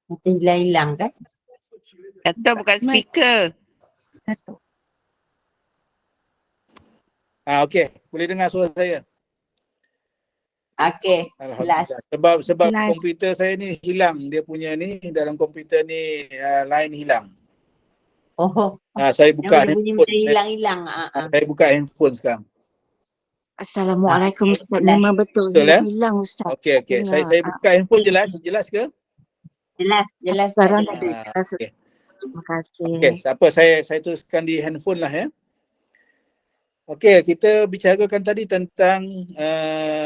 Macam hilang kan? Datuk bukan speaker. Datuk. Okey, boleh dengar suara saya? Okey, jelas. Sebab Jelas. komputer saya ni hilang, dia punya ni, dalam komputer ni line hilang. Saya buka handphone. Hilang-hilang. Saya buka handphone sekarang. Assalamualaikum Ustaz. Memang betul. Betul, Hilang Ustaz. Okey. Saya buka handphone, jelas ke? Jelas. Sekarang Jelas. ada jelas. Okey. Terima kasih. Okey, siapa saya teruskan di handphone lah ya. Okey, kita bicarakan tadi tentang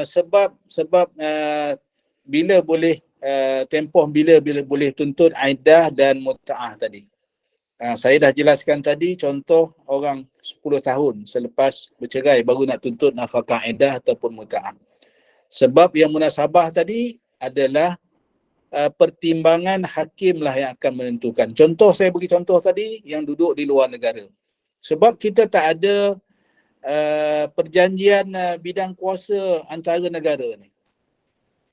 sebab bila boleh tempoh bila boleh tuntut iddah dan muta'ah tadi. Saya dah jelaskan tadi contoh orang 10 tahun selepas bercerai baru nak tuntut nafkah iddah ataupun muta'ah. Sebab yang munasabah tadi adalah pertimbangan hakim lah yang akan menentukan. Contoh, saya bagi contoh tadi yang duduk di luar negara. Sebab kita tak ada perjanjian bidang kuasa antara negara ni.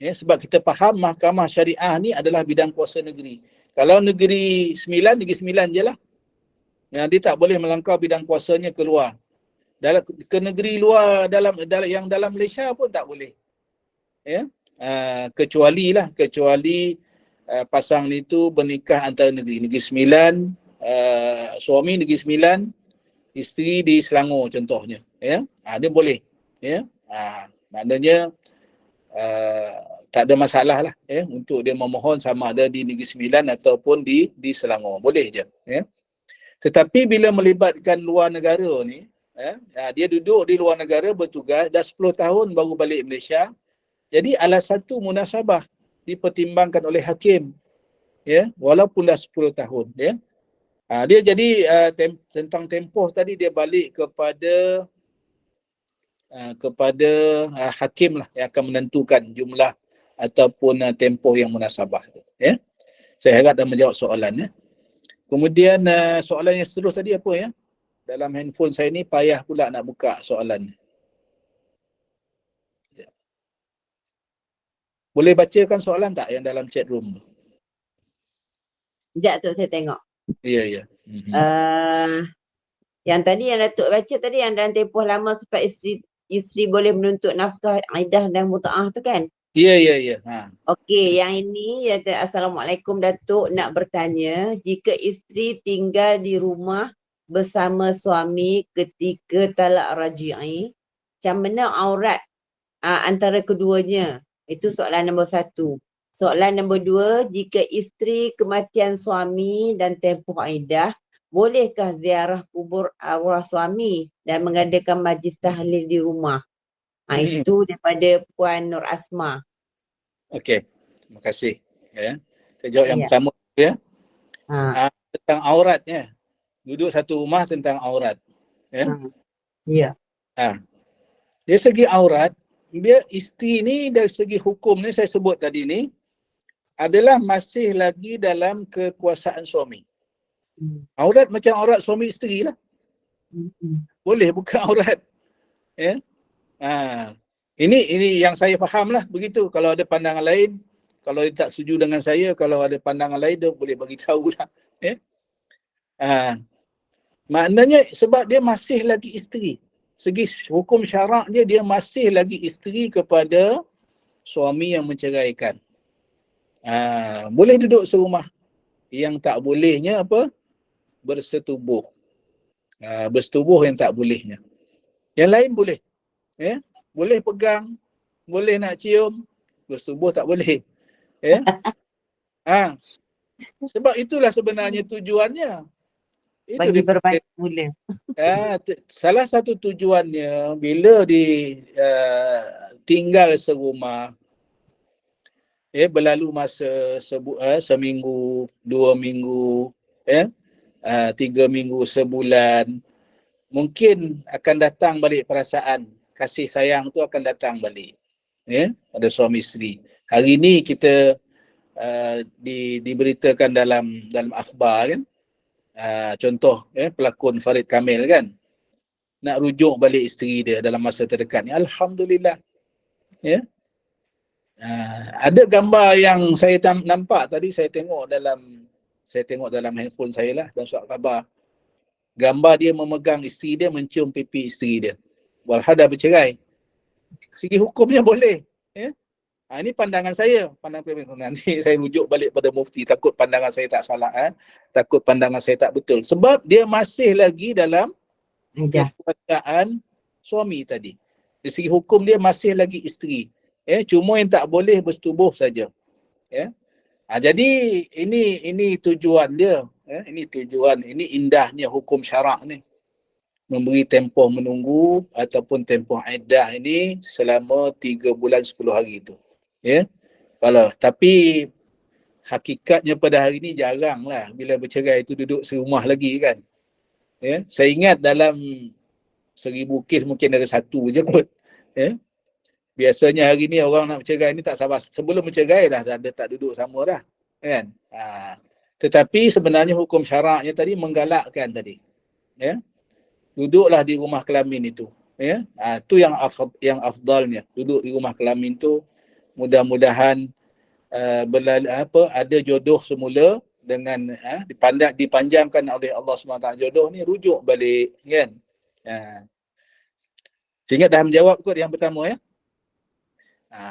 Sebab kita faham mahkamah syariah ni adalah bidang kuasa negeri. Kalau negeri 9 je lah. Dia tak boleh melangkau bidang kuasanya keluar. Ke negeri luar yang dalam Malaysia pun tak boleh. Kecuali pasang ni tu bernikah antara negeri 9, suami negeri 9, isteri di Selangor contohnya, dia boleh, maknanya tak ada masalah lah untuk dia memohon sama ada di Negeri Sembilan ataupun di Selangor, boleh je. Tetapi bila melibatkan luar negara ni, dia duduk di luar negara bertugas dah 10 tahun baru balik Malaysia, jadi alasan satu munasabah dipertimbangkan oleh hakim, walaupun dah 10 tahun. Dia jadi tentang tempoh tadi dia balik kepada hakim lah yang akan menentukan jumlah ataupun tempoh yang munasabah. Saya harap dah menjawab soalan. Kemudian soalan yang seterusnya tadi apa ya? dalam handphone saya ni payah pula nak buka soalan. Boleh bacakan soalan tak yang dalam chat room? Sekejap tu saya tengok. Ya, ya. Yang tadi yang Datuk baca tadi yang dalam tempoh lama sebab isteri boleh menuntut nafkah iddah dan muta'ah tu kan? Ya, ya, ya. Okey, yang ini Assalamualaikum Datuk, nak bertanya, jika isteri tinggal di rumah bersama suami ketika talak raji'i, macam mana aurat antara keduanya? Itu soalan nombor 1. Soalan nombor 2, jika isteri kematian suami dan tempoh iddah, bolehkah ziarah kubur arwah suami dan mengadakan majlis tahlil di rumah? Itu daripada Puan Nur Asma. Okey, terima kasih. Ya. Saya jawab yang Ya. pertama ya. Ha. Tentang auratnya. Duduk satu rumah tentang aurat. Ya. Ya. Dari segi aurat, dia isteri ni dari segi hukum ni saya sebut tadi ni adalah masih lagi dalam kekuasaan suami. Aurat macam aurat suami isteri lah. Boleh buka aurat. Ya. Ini yang saya faham lah begitu. Kalau ada pandangan lain, kalau dia tak setuju dengan saya, kalau ada pandangan lain dia boleh bagi tahu lah. Ya. Maknanya sebab dia masih lagi isteri. Segi hukum syarak dia masih lagi isteri kepada suami yang menceraikan. Boleh duduk serumah. Yang tak bolehnya apa? Bersetubuh. Bersetubuh yang tak bolehnya. Yang lain boleh. Ya? Boleh pegang, boleh nak cium, bersetubuh tak boleh. Ya? Sebab itulah sebenarnya tujuannya. Bagi berbalik mula. Salah satu tujuannya bila tinggal serumah, berlalu masa seminggu, 2 minggu, 3 minggu, sebulan, mungkin akan datang balik perasaan kasih sayang tu akan datang balik, pada suami isteri. Hari ni kita diberitakan dalam akhbar kan, contoh pelakon Farid Kamil kan nak rujuk balik isteri dia dalam masa terdekat ni. Alhamdulillah. Ada gambar yang saya nampak tadi, saya tengok dalam handphone saya lah dan surat khabar. Gambar dia memegang isteri dia, mencium pipi isteri dia. Walhal dah bercerai. Segi hukumnya boleh. Ini pandangan saya. Nanti saya rujuk balik pada mufti. Takut pandangan saya tak salah. Takut pandangan saya tak betul. Sebab dia masih lagi dalam kekuasaan suami tadi. Dari segi hukum dia masih lagi isteri. Cuma yang tak boleh bersetubuh saja. Jadi ini tujuan dia. Ini tujuan. Ini indahnya hukum syarak ni. Memberi tempoh menunggu ataupun tempoh iddah ini selama 3 bulan 10 hari itu. Tapi hakikatnya pada hari ini jaranglah bila bercerai itu duduk serumah lagi kan. Saya ingat dalam 1000 kes mungkin ada 1 je kot. Biasanya hari ni orang nak bercerai ni tak sabar. Sebelum bercerai dah tak duduk sama dah. Kan? Tetapi sebenarnya hukum syaraknya tadi menggalakkan tadi. Duduklah di rumah kelamin itu. Itu yang afdalnya. Duduk di rumah kelamin tu mudah-mudahan ada jodoh semula dengan dipanjangkan oleh Allah SWT jodoh ni, rujuk balik kan. Ingat dah menjawab kot yang pertama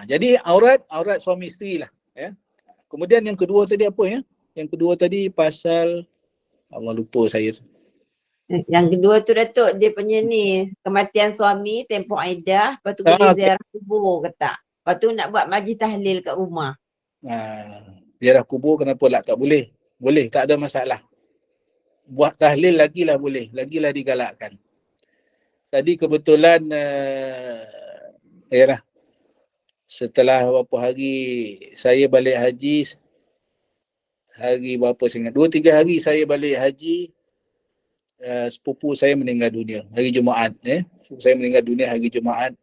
jadi aurat suami isteri lah. Kemudian yang kedua tadi apa ya? Yang kedua tadi pasal Allah lupa saya. Yang kedua tu Datuk, dia punya ni kematian suami, tempoh iddah, lepas tu boleh ziarah kubur ke tak? Lepas tu nak buat majlis tahlil kat rumah. Ziarah kubur kenapa tak boleh? Boleh, tak ada masalah. Buat tahlil lagilah boleh, lagilah digalakkan. Tadi kebetulan setelah beberapa hari saya balik haji, hari berapa saya ingat, 2-3 hari saya balik haji, sepupu saya meninggal dunia hari Jumaat. Sepupu saya meninggal dunia hari Jumaat.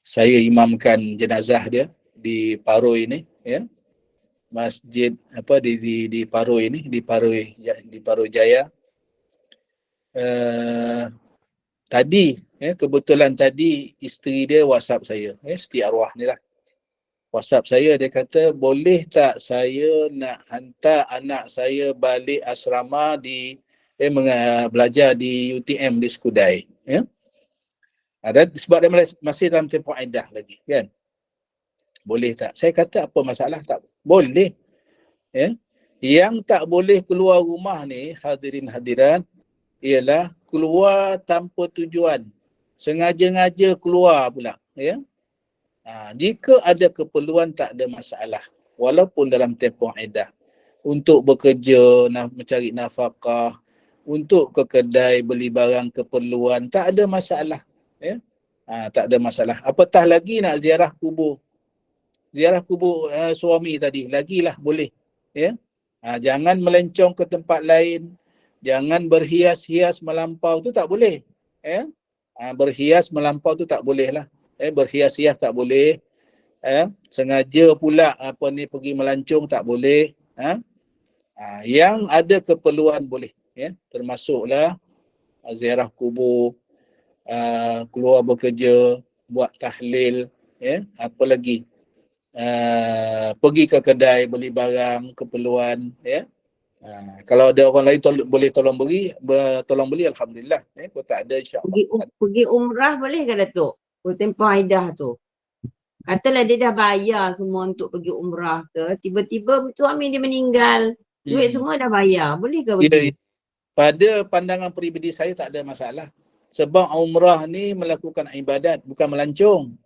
Saya imamkan jenazah dia di Paroi ini, masjid di Paroi ini, di Paroi Jaya. tadi kebetulan tadi isteri dia WhatsApp saya, Siti Arwah ni lah. WhatsApp saya, dia kata, boleh tak saya nak hantar anak saya balik asrama di belajar di UTM di Skudai, ya. Dan sebab dia masih dalam tempoh iddah lagi, kan. Boleh tak? Saya kata apa masalah? Tak boleh. Ya. Yang tak boleh keluar rumah ni, hadirin hadirat, ialah keluar tanpa tujuan. Sengaja-ngaja keluar pula, ya. Jika ada keperluan tak ada masalah, walaupun dalam tempoh iddah, untuk bekerja, mencari nafkah, untuk ke kedai beli barang keperluan, tak ada masalah, ya. Tak ada masalah. Apatah lagi nak ziarah kubur suami tadi, lagilah boleh, ya. Jangan melencong ke tempat lain, jangan berhias-hias melampau, tu tak boleh, ya. Berhias melampau tu tak boleh lah. Berhias-hias tak boleh. Sengaja pula pergi melancong tak boleh. Yang ada keperluan boleh, ya. Termasuklah ziarah kubur, keluar bekerja, buat tahlil, ya. Apa lagi? Pergi ke kedai beli barang keperluan, ya. Kalau ada orang lain boleh tolong beli, alhamdulillah. Kalau tak ada, insya-Allah. Pergi umrah boleh ke Datuk? Tempoh iddah tu. Katalah dia dah bayar semua untuk pergi umrah ke, tiba-tiba suami dia meninggal, duit semua dah bayar, boleh ke pergi? Pada pandangan peribadi saya tak ada masalah. Sebab umrah ni melakukan ibadat, bukan melancong.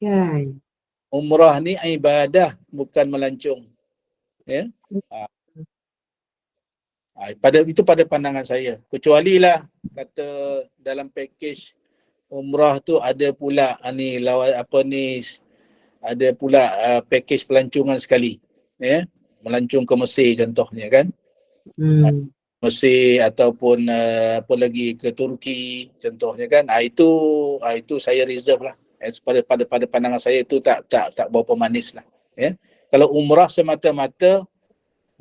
Kan. Umrah ni ibadah, bukan melancong. Ya. Pada pandangan saya. Kecuali lah kata dalam package umrah tu ada pula ada pula package pelancongan sekali, ya. Melancong ke Mesir contohnya, kan. Mesir ataupun apa lagi ke Turki contohnya, kan. Itu saya reserve lah. Pada pandangan saya itu tak berapa manis lah, ya. Kalau umrah semata-mata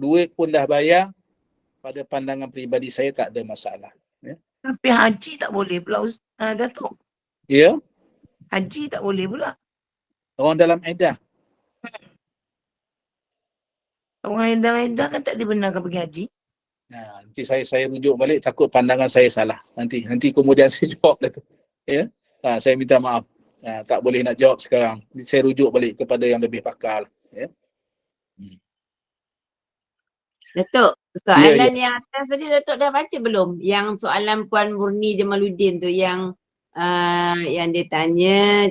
duit pun dah bayar, pada pandangan peribadi saya tak ada masalah, ya. Tapi haji tak boleh pula Datuk. Ya. Haji tak boleh pula. Orang dalam iddah. Orang edah-edah kan tak dibenarkan pergi haji. Nanti saya rujuk balik, takut pandangan saya salah. Nanti kemudian saya jawab dah tu. Ya. Saya minta maaf. Tak boleh nak jawab sekarang. Saya rujuk balik kepada yang lebih pakar, ya. Datuk, soalan yang atas tadi Datuk dah baca belum? Yang soalan Puan Murni Jamaluddin tu yang dia tanya,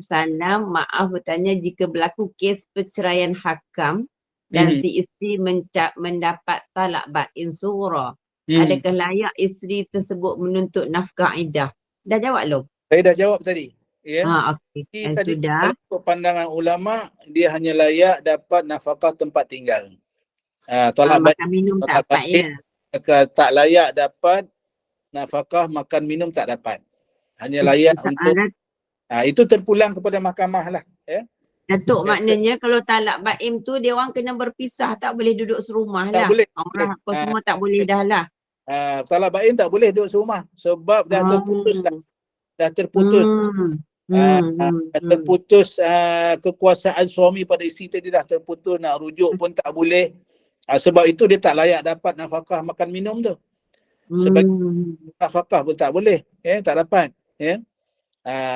Salam, maaf bertanya, jika berlaku kes perceraian hakam dan si isteri mendapat talak bain sughra, adakah layak isteri tersebut menuntut nafkah iddah? Dah jawab belum? Saya dah jawab tadi. Ya. Okey. Tadi Sudah. pandangan ulama, dia hanya layak dapat nafkah tempat tinggal. Tolak makan minum tak dapat, ya. Tak layak dapat nafkah makan minum, tak dapat. Hanya layak untuk itu terpulang kepada mahkamah lah, ya. Datuk, maknanya kalau talak baim tu dia orang kena berpisah, tak boleh duduk serumah lah. Tak boleh. Orang apa semua tak boleh dah lah. Talak baim tak boleh duduk serumah sebab dah terputus dah. Dah terputus. Terputus kekuasaan suami pada isteri tadi, dah terputus, nak rujuk pun tak boleh. Sebab itu dia tak layak dapat nafkah makan minum tu. Sebagai nafkah pun tak boleh, tak dapat, ya.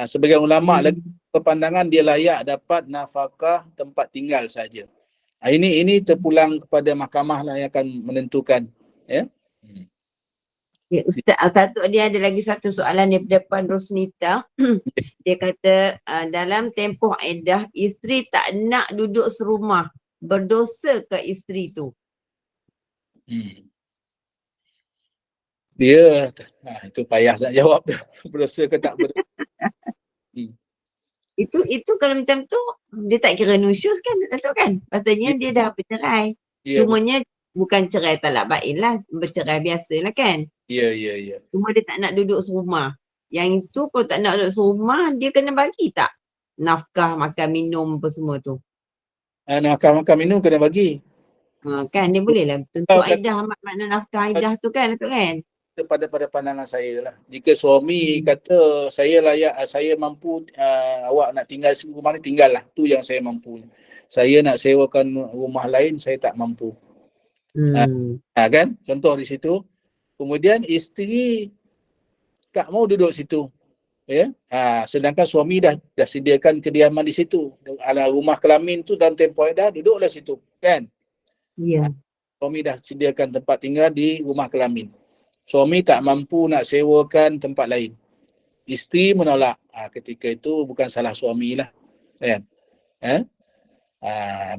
Sebagai ulama lagi berpandangan dia layak dapat nafkah tempat tinggal saja. Ini terpulang kepada mahkamah lah yang akan menentukan, ya. Ya, Ustaz, dia ada lagi satu soalan daripada Puan Rosnita. Dia kata dalam tempoh iddah isteri tak nak duduk serumah, berdosa ke isteri tu? Dia itu payah nak jawab dah. Berdosa ke tak berdosa. Itu kalau macam tu dia tak kira nusyus kan, Datuk, kan? Pasalnya dia dah bercerai. Cumanya bukan cerai talak bain lah, bercerai biasa lah, kan? Ya. Cuma dia tak nak duduk serumah. Yang itu kalau tak nak duduk serumah, dia kena bagi tak nafkah makan minum apa semua tu? Nafkah makan minum kena bagi. Kan dia boleh lah tentu iddah, makna nafkah iddah tu kan, Datuk, kan? pada pandangan saya lah. Jika suami kata saya layak, saya mampu, awak nak tinggal rumah ni, tinggal lah. Tu yang saya mampu. Saya nak sewakan rumah lain, saya tak mampu. Kan? Contoh di situ. Kemudian isteri tak mau duduk situ. Ya. Sedangkan suami dah sediakan kediaman di situ. Ala rumah kelamin tu dalam tempoh dah duduklah situ. Kan? Ya. Suami dah sediakan tempat tinggal di rumah kelamin. Suami tak mampu nak sewakan tempat lain. Isteri menolak. Ketika itu bukan salah suami lah. Kan?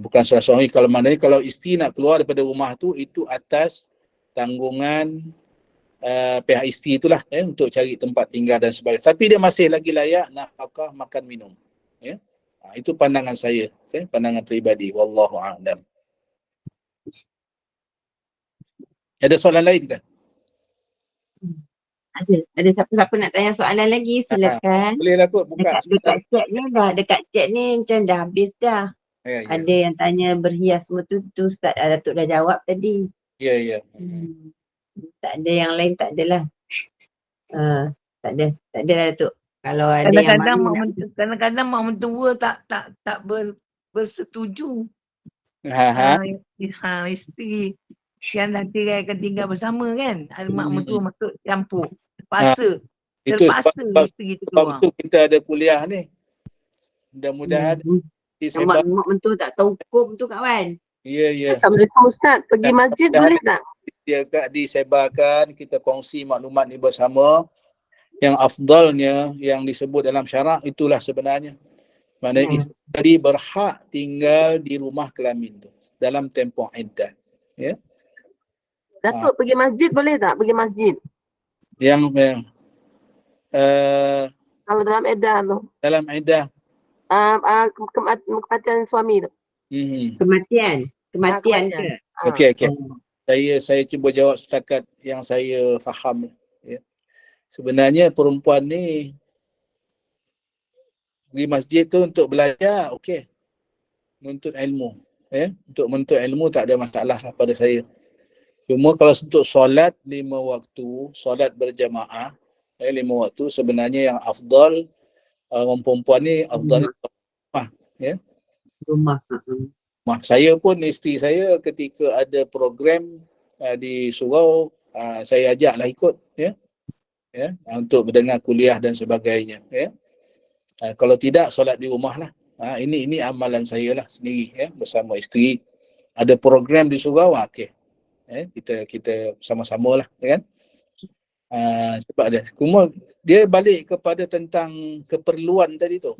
Bukan salah suami. Maknanya kalau isteri nak keluar daripada rumah tu, itu atas tanggungan pihak isteri itulah, untuk cari tempat tinggal dan sebagainya. Tapi dia masih lagi layak nafkah, makan, minum. Itu pandangan saya. Pandangan peribadi. Wallahu a'lam. Ada soalan lain ke? Ada siapa-siapa nak tanya soalan lagi, silakan. Boleh lah kot buka. Dekat chat ni macam dah habis dah. Ya. Ada yang tanya berhias semua tu Ustaz Datuk dah jawab tadi. Ya. Tak ada yang lain, tak adalah. Tak ada lah Datuk. Kalau ada yang Kadang-kadang mak mentua tak bersetuju. Isteri yang dah tinggal bersama kan. Ada mak mentua masuk campur. Terpaksa isteri tu keluar. Sebab tu kita ada kuliah ni. Mudah-mudahan mak mentua tak tahu hukum tu kawan. Ya. Assalamualaikum Ustaz. Pergi masjid boleh tak? Dia disebarkan, kita kongsi maklumat ni bersama. Yang afdalnya yang disebut dalam syarak itulah sebenarnya. Maknanya isteri berhak tinggal di rumah kelamin tu dalam tempoh iddah. Ya. Datuk pergi masjid boleh tak? Pergi masjid. Kalau dalam iddah tu. Dalam iddah. Kematian suami tu. Kematian ke? Okey. Saya cuba jawab setakat yang saya faham. Ya. Sebenarnya perempuan ni pergi masjid tu untuk belajar, okey. Menuntut ilmu. Untuk menuntut ilmu tak ada masalah pada saya. Cuma kalau untuk solat 5 waktu, solat berjamaah, 5 waktu, sebenarnya yang afdal orang perempuan ni afdalnya rumah. Ya. Rumah. Saya pun, isteri saya ketika ada program di surau, saya ajaklah ikut. Ya. Untuk mendengar kuliah dan sebagainya. Ya. Kalau tidak, solat di rumah lah. Ini amalan saya lah sendiri, bersama isteri. Ada program di surau, okey. Kita sama-sama lah, kan? Sebab dia balik kepada tentang keperluan tadi tu.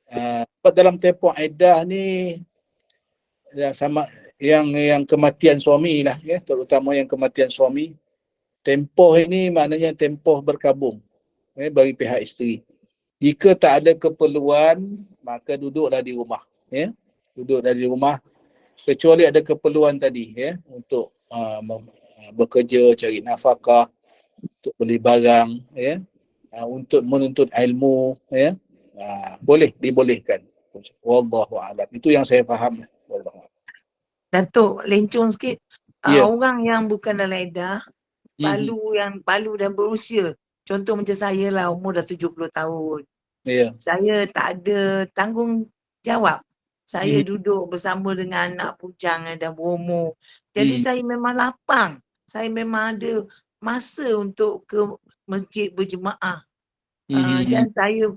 Sebab dalam tempoh iddah ni sama yang kematian suami lah, terutama yang kematian suami. Tempoh ini maknanya tempoh berkabung bagi pihak isteri. Jika tak ada keperluan, maka duduklah di rumah. Duduklah di rumah. Kecuali ada keperluan tadi, untuk bekerja, cari nafkah, untuk beli barang, untuk menuntut ilmu, boleh, dibolehkan. Wallahu a'lam. Itu yang saya faham. Datuk, lencong sikit. Orang yang bukan dalam iddah, palu dan berusia. Contoh macam saya lah, umur dah 70 tahun. Saya tak ada tanggungjawab. Saya duduk bersama dengan anak bujang dan berumur. Jadi saya memang lapang. Saya memang ada masa untuk ke masjid berjemaah. Dan saya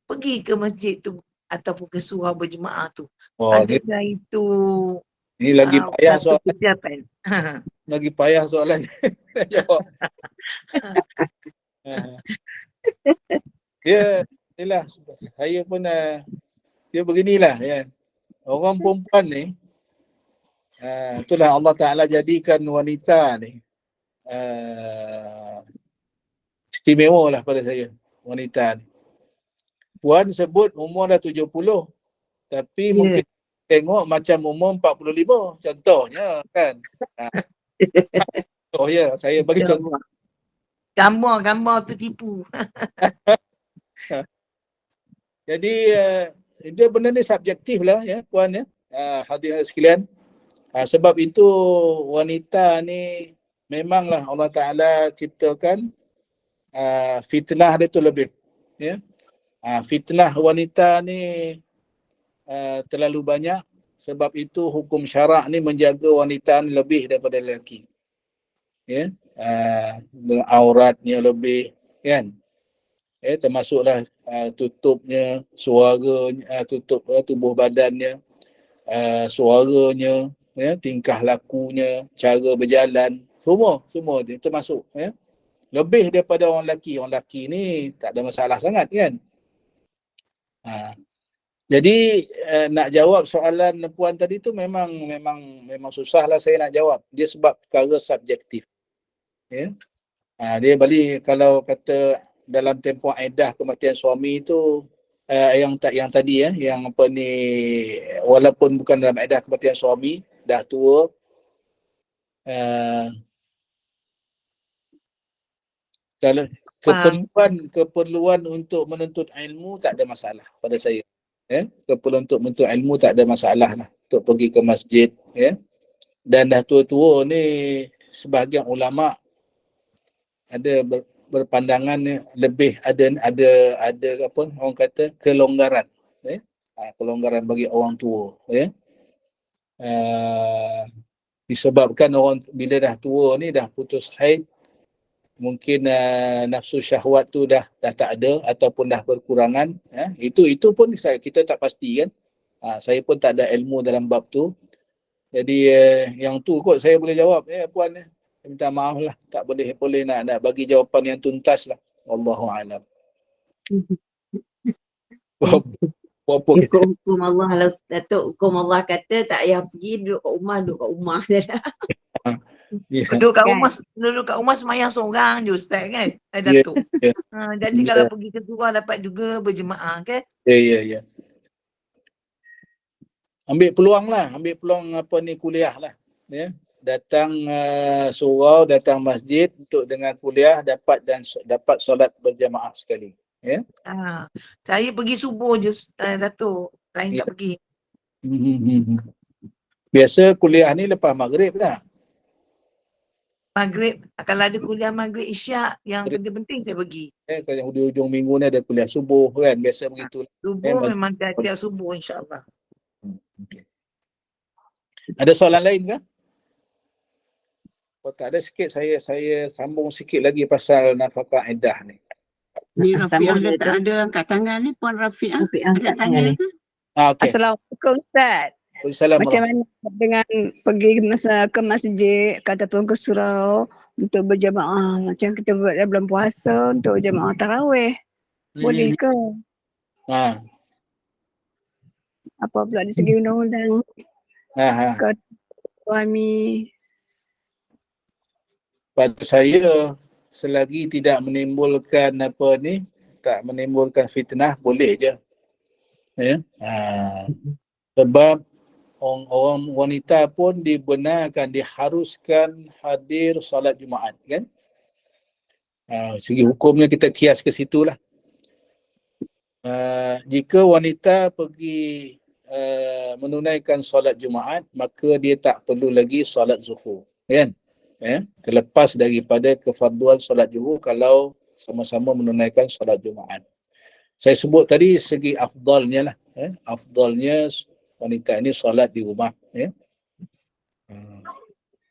pergi ke masjid tu ataupun ke surau berjemaah tu. Adakah itu ini lagi payah soalan. Kesiapan. Lagi payah soalan. Jawab. Inilah saya pun dia beginilah, ya. Orang perempuan ni itulah Allah Ta'ala jadikan wanita ni istimewa lah pada saya, wanita ni. Puan sebut umur dah 70, tapi mungkin tengok macam umur 45 contohnya, kan. Saya bagi contoh. Gambar tu tipu. Jadi dia benda ni subjektif lah, ya puan, hadirin sekalian. Sebab itu wanita ni memanglah Allah Ta'ala ciptakan fitnah dia tu lebih. Ya. Fitnah wanita ni terlalu banyak, sebab itu hukum syarak ni menjaga wanita ni lebih daripada lelaki. Ya. Auratnya lebih, kan? Termasuklah tutupnya, suaranya, tutup tubuh badannya, suaranya, ya, tingkah lakunya, cara berjalan, semua dia termasuk, ya. Lebih daripada orang lelaki. Orang lelaki ni tak ada masalah sangat, kan? Jadi nak jawab soalan puan tadi tu memang susahlah saya nak jawab. Dia sebab perkara subjektif. Ya. Dia balik kalau kata dalam tempoh iddah kematian suami tu yang tadi yang apa ni, walaupun bukan dalam iddah kematian suami, dah tua, kalau keperluan untuk menuntut ilmu tak ada masalah pada saya. Keperluan untuk menuntut ilmu tak ada masalah lah, untuk pergi ke masjid, ya. Dan dah tua-tua ni sebahagian ulama ada berpandangan lebih ada apa orang kata kelonggaran, kelonggaran bagi orang tua, ya. Disebabkan orang bila dah tua ni, dah putus haid, mungkin nafsu syahwat tu dah tak ada ataupun dah berkurangan, ya. Itu pun kita tak pasti, kan. Saya pun tak ada ilmu dalam bab tu. Jadi yang tu kot saya boleh jawab, puan, minta maaf lah, tak boleh nak bagi jawapan yang tuntas lah. Wallahu a'lam. Hukum Allah lah, Datuk. Hukum Allah kata tak payah pergi, duduk kat rumah je lah. Duduk kat rumah semayang seorang je, Ustaz, kan? Datuk. Jadi kalau pergi ke luar dapat juga berjemaah, kan? Ya. Ambil peluang apa ni, kuliah lah, ya. Datang surau, datang masjid untuk dengan kuliah, dapat solat berjamaah sekali, ya. Saya pergi subuh je, Datuk. Lain tak pergi. Biasa kuliah ni lepas maghrib lah. Maghrib, kalau ada kuliah maghrib isyak yang penting-penting saya pergi. Kalau hujung minggu ni ada kuliah subuh, kan, biasa begitu. Subuh memang tiap subuh, insya-Allah. Okay. Ada soalan lain ke? Kalau tak ada, sikit saya sambung sikit lagi pasal nafkah iddah ni. Ni Rafi'ah tak ada angkat tangan ni, Puan Rafi'ah. Ada tanya ke? Okay. Assalamualaikum, Ustaz. Macam mana dengan pergi ke masjid ataupun ke surau untuk berjamaah, macam kita buat dalam bulan puasa untuk jamaah tarawih, boleh ke? Apa pula dari segi undang-undang ke suami? Pada saya, selagi tidak menimbulkan tak menimbulkan fitnah, boleh je. Ya. Sebab orang wanita pun dibenarkan, diharuskan hadir solat Jumaat, kan. Segi hukumnya kita kias ke situlah. Jika wanita pergi menunaikan solat Jumaat, maka dia tak perlu lagi solat zuhur, kan. Terlepas daripada kefarduan solat zuhur kalau sama-sama menunaikan solat Jumaat. Saya sebut tadi segi afdalnya lah. Afdalnya wanita ini solat di rumah.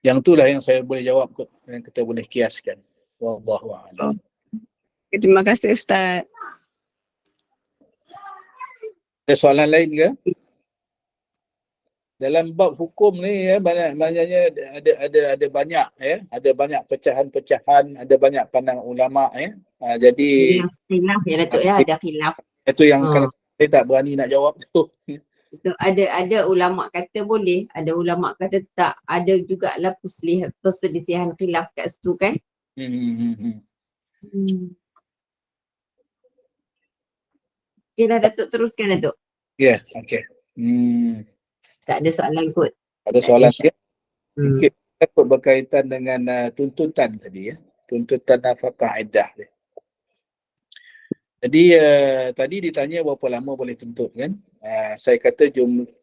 Yang itulah yang saya boleh jawab, yang kita boleh kiaskan. Wallahu a'lam. Terima kasih, Ustaz. Ada soalan lain ke? Dalam bab hukum ni, banyaknya ada banyak, ada banyak pecahan-pecahan, ada banyak pandangan ulama, jadi khilaf ya, Datuk, ada khilaf. Itu yang kalau saya tak berani nak jawab tu. Ada ulama kata boleh, ada ulama kata tak, ada jugalah perselisihan khilaf kat situ, kan. Okeylah, Datuk, teruskan, Datuk. Ya, okey. Tak ada soalan kot. Ada soalan dia? Sikit berkaitan dengan tuntutan tadi, tuntutan nafkah iddah dia. Jadi tadi ditanya berapa lama boleh tuntut, kan. Saya kata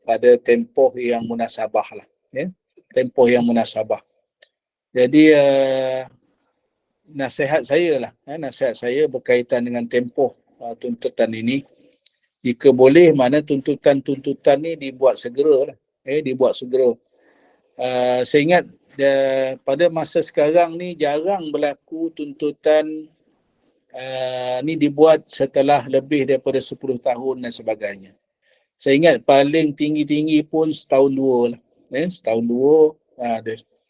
pada tempoh yang munasabah lah, tempoh yang munasabah. Jadi nasihat saya berkaitan dengan tempoh tuntutan ini. Jika boleh, mana tuntutan ni dibuat segera lah. Dibuat segera. Saya ingat pada masa sekarang ni jarang berlaku tuntutan ni dibuat setelah lebih daripada 10 tahun dan sebagainya. Saya ingat paling tinggi-tinggi pun setahun dua lah. Setahun dua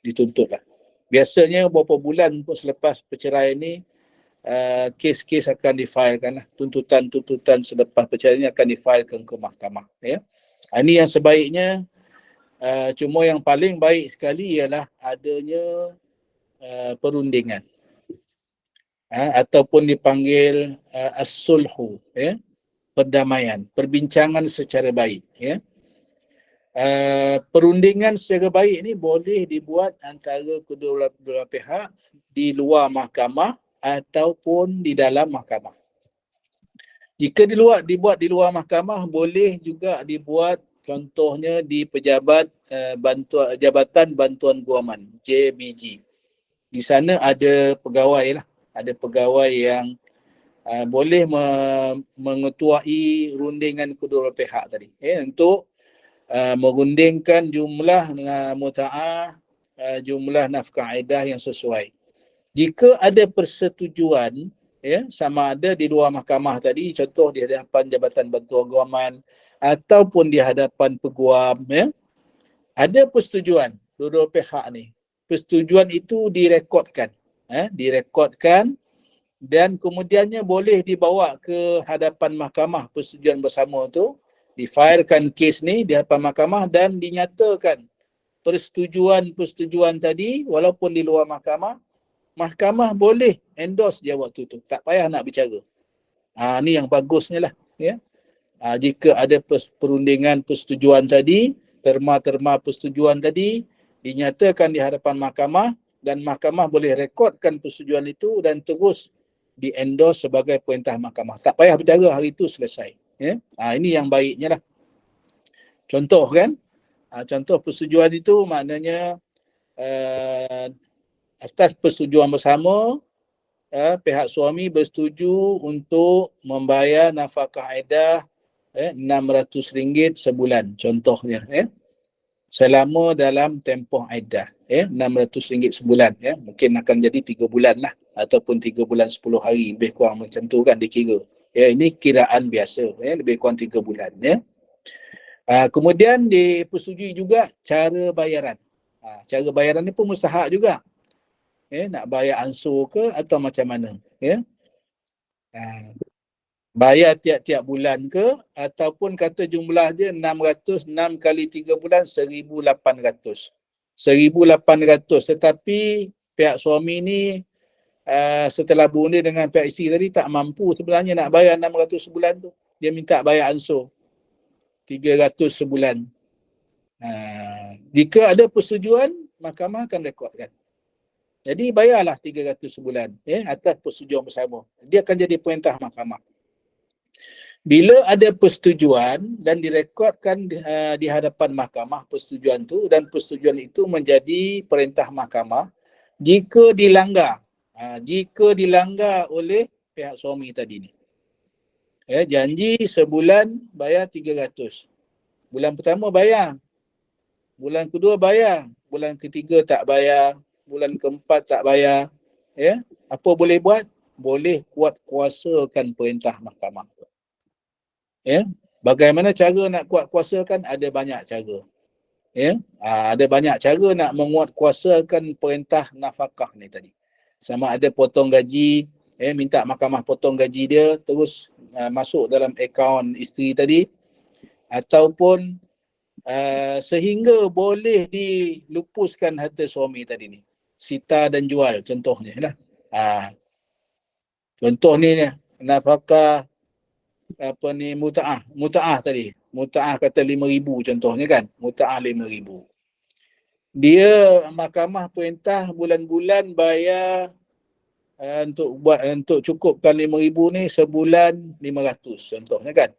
dituntut lah. Biasanya beberapa bulan pun selepas perceraian ni kes-kes akan difailkan lah. Tuntutan selepas perceraian ni akan difailkan ke mahkamah. Ini yang sebaiknya, cuma yang paling baik sekali ialah adanya perundingan. Ataupun dipanggil as-sulhu, perdamaian, perbincangan secara baik. Perundingan secara baik ni boleh dibuat antara kedua belah pihak di luar mahkamah ataupun di dalam mahkamah. Jika dibuat di luar mahkamah, boleh juga dibuat contohnya di pejabat Jabatan Bantuan Guaman, JBG. Di sana ada pegawai lah, ada pegawai yang boleh mengetuai rundingan kedua pihak tadi untuk merundingkan jumlah muta'ah, jumlah nafkah iddah yang sesuai. Jika ada persetujuan, sama ada di luar mahkamah tadi, contoh di hadapan Jabatan Bantuan Guaman ataupun di hadapan peguam, ada persetujuan dua-dua pihak ni. Persetujuan itu direkodkan, dan kemudiannya boleh dibawa ke hadapan mahkamah. Persetujuan bersama tu difailkan kes ni di hadapan mahkamah dan dinyatakan persetujuan tadi walaupun di luar mahkamah, mahkamah boleh endorse dia waktu tu, tak payah nak bicara. Ni yang bagusnya lah. Jika ada perundingan persetujuan tadi, terma-terma persetujuan tadi dinyatakan di hadapan mahkamah, dan mahkamah boleh rekodkan persetujuan itu dan terus di-endorse sebagai perintah mahkamah. Tak payah bicara, hari itu selesai. Ini yang baiknya lah. Contoh kan, contoh persetujuan itu maknanya atas persetujuan bersama, pihak suami bersetuju untuk membayar nafkah iddah RM600 sebulan contohnya, selama dalam tempoh iddah, RM600 sebulan, mungkin akan jadi 3 bulan lah ataupun 3 bulan 10 hari, lebih kurang macam tu kan dikira. Ini kiraan biasa, lebih kurang 3 bulan. Kemudian dipersetujui juga cara bayaran. Cara bayaran ni pun mustahak juga. Nak bayar ansur ke atau macam mana? Bayar tiap-tiap bulan ke, ataupun kata jumlah dia 600, 6 kali 3 bulan 1,800. 1,800, tetapi pihak suami ni setelah berundi dengan pihak isteri tadi tak mampu sebenarnya nak bayar 600 sebulan tu. Dia minta bayar ansur 300 sebulan. Jika ada persetujuan, mahkamah akan rekodkan. Jadi bayarlah 300 sebulan atas persetujuan bersama. Dia akan jadi perintah mahkamah. Bila ada persetujuan dan direkodkan di hadapan mahkamah persetujuan tu, dan persetujuan itu menjadi perintah mahkamah, jika dilanggar oleh pihak suami tadi ni, janji sebulan bayar 300, bulan pertama bayar, bulan kedua bayar, bulan ketiga tak bayar, bulan keempat tak bayar, apa boleh buat? Boleh kuat kuasakan perintah mahkamah. Bagaimana cara nak kuat kuasakan? Ada banyak cara. Ada banyak cara nak menguat kuasakan perintah nafkah ni tadi. Sama ada potong gaji, minta mahkamah potong gaji dia terus masuk dalam akaun isteri tadi, ataupun sehingga boleh dilupuskan harta suami tadi ni, sita dan jual contohnya lah. Contoh ni nafkah muta'ah tadi. Muta'ah kata 5,000 contohnya kan. Muta'ah 5,000. Dia mahkamah perintah bulan-bulan bayar untuk cukupkan 5,000 ni sebulan 500 contohnya kan.